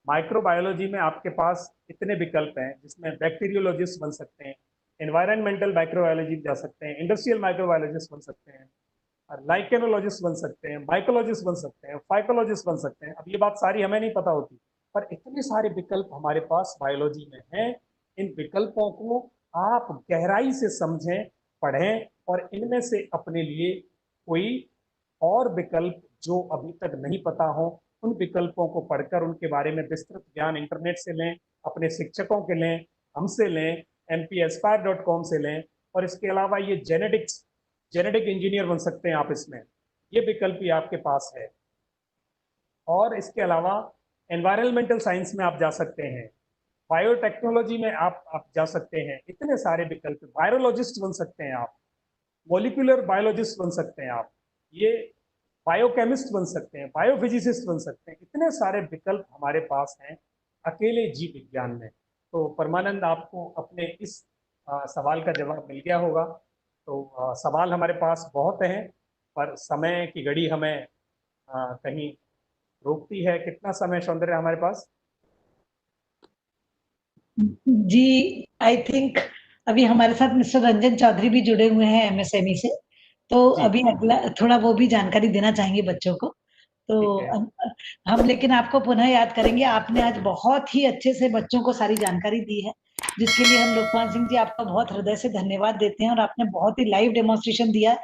माइक्रोबायोलॉजी में आपके पास इतने विकल्प हैं, जिसमें बैक्टीरियोलॉजिस्ट बन सकते हैं, एनवायरमेंटल माइक्रोबायोलॉजी जा सकते हैं, इंडस्ट्रियल माइक्रोबायोलॉजिस्ट बन सकते हैं, लाइकेनोलॉजिस्ट बन सकते हैं, माइकोलॉजिस्ट बन सकते हैं, फाइकोलॉजिस्ट बन सकते हैं। अब ये बात सारी हमें नहीं पता होती, पर इतने सारे विकल्प हमारे पास बायोलॉजी में हैं। इन विकल्पों को आप गहराई से समझें, पढ़ें, और इनमें से अपने लिए कोई और विकल्प जो अभी तक नहीं पता हो, उन विकल्पों को पढ़कर उनके बारे में विस्तृत ज्ञान इंटरनेट से लें, अपने शिक्षकों के लें, हमसे लें, mpaspire.com से लें। और इसके अलावा ये जेनेटिक इंजीनियर बन सकते हैं आप इसमें, ये विकल्प भी आपके पास है। और इसके अलावा एनवायरमेंटल साइंस में आप जा सकते हैं, बायोटेक्नोलॉजी में आप जा सकते हैं। इतने सारे विकल्प, वायरोलॉजिस्ट बन सकते हैं आप, मॉलिक्यूलर बायोलॉजिस्ट बन सकते हैं आप, ये बायोकेमिस्ट बन सकते हैं, बायोफिजिसिस्ट बन सकते हैं। इतने सारे विकल्प हमारे पास हैं अकेले जीव विज्ञान में। तो परमानंद, आपको अपने इस सवाल का जवाब मिल गया होगा। तो सवाल हमारे पास बहुत हैं, पर समय की घड़ी हमें कहीं रोकती है। कितना समय सौंदर्य हमारे पास? जी, आई थिंक अभी हमारे साथ मिस्टर रंजन चौधरी भी जुड़े हुए हैं एमएसएमई से, तो जी। अभी अगला थोड़ा वो भी जानकारी देना चाहेंगे बच्चों को। तो ठीक है। हम लेकिन आपको पुनः याद करेंगे, आपने आज बहुत ही अच्छे से बच्चों को सारी जानकारी दी है, जिसके लिए हम लोकपाल सिंह जी आपका बहुत हृदय से धन्यवाद देते हैं। और आपने बहुत ही लाइव डेमोन्स्ट्रेशन दिया है,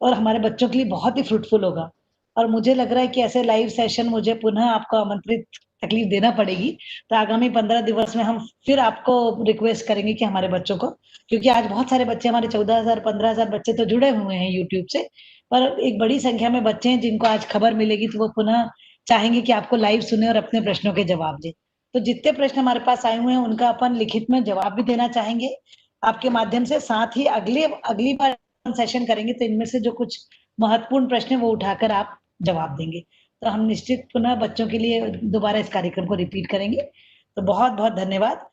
और हमारे बच्चों के लिए बहुत ही फ्रूटफुल होगा। और मुझे लग रहा है कि ऐसे लाइव सेशन मुझे पुनः आपको आमंत्रित तकलीफ देना पड़ेगी, तो आगामी 15 दिवस में हम फिर आपको रिक्वेस्ट करेंगे कि हमारे बच्चों को, क्योंकि आज बहुत सारे बच्चे, हमारे 14,000 15,000 बच्चे तो जुड़े हुए हैं यूट्यूब से, पर एक बड़ी संख्या में बच्चे हैं जिनको आज खबर मिलेगी, तो वो पुनः चाहेंगे कि आपको लाइव सुने और अपने प्रश्नों के जवाब दें। तो जितने प्रश्न हमारे पास आए हुए हैं उनका अपन लिखित में जवाब भी देना चाहेंगे आपके माध्यम से। साथ ही अगली बार सेशन करेंगे तो इनमें से जो कुछ महत्वपूर्ण प्रश्न है वो उठाकर आप जवाब देंगे। तो हम निश्चित पुनः बच्चों के लिए दोबारा इस कार्यक्रम को रिपीट करेंगे। तो बहुत बहुत धन्यवाद।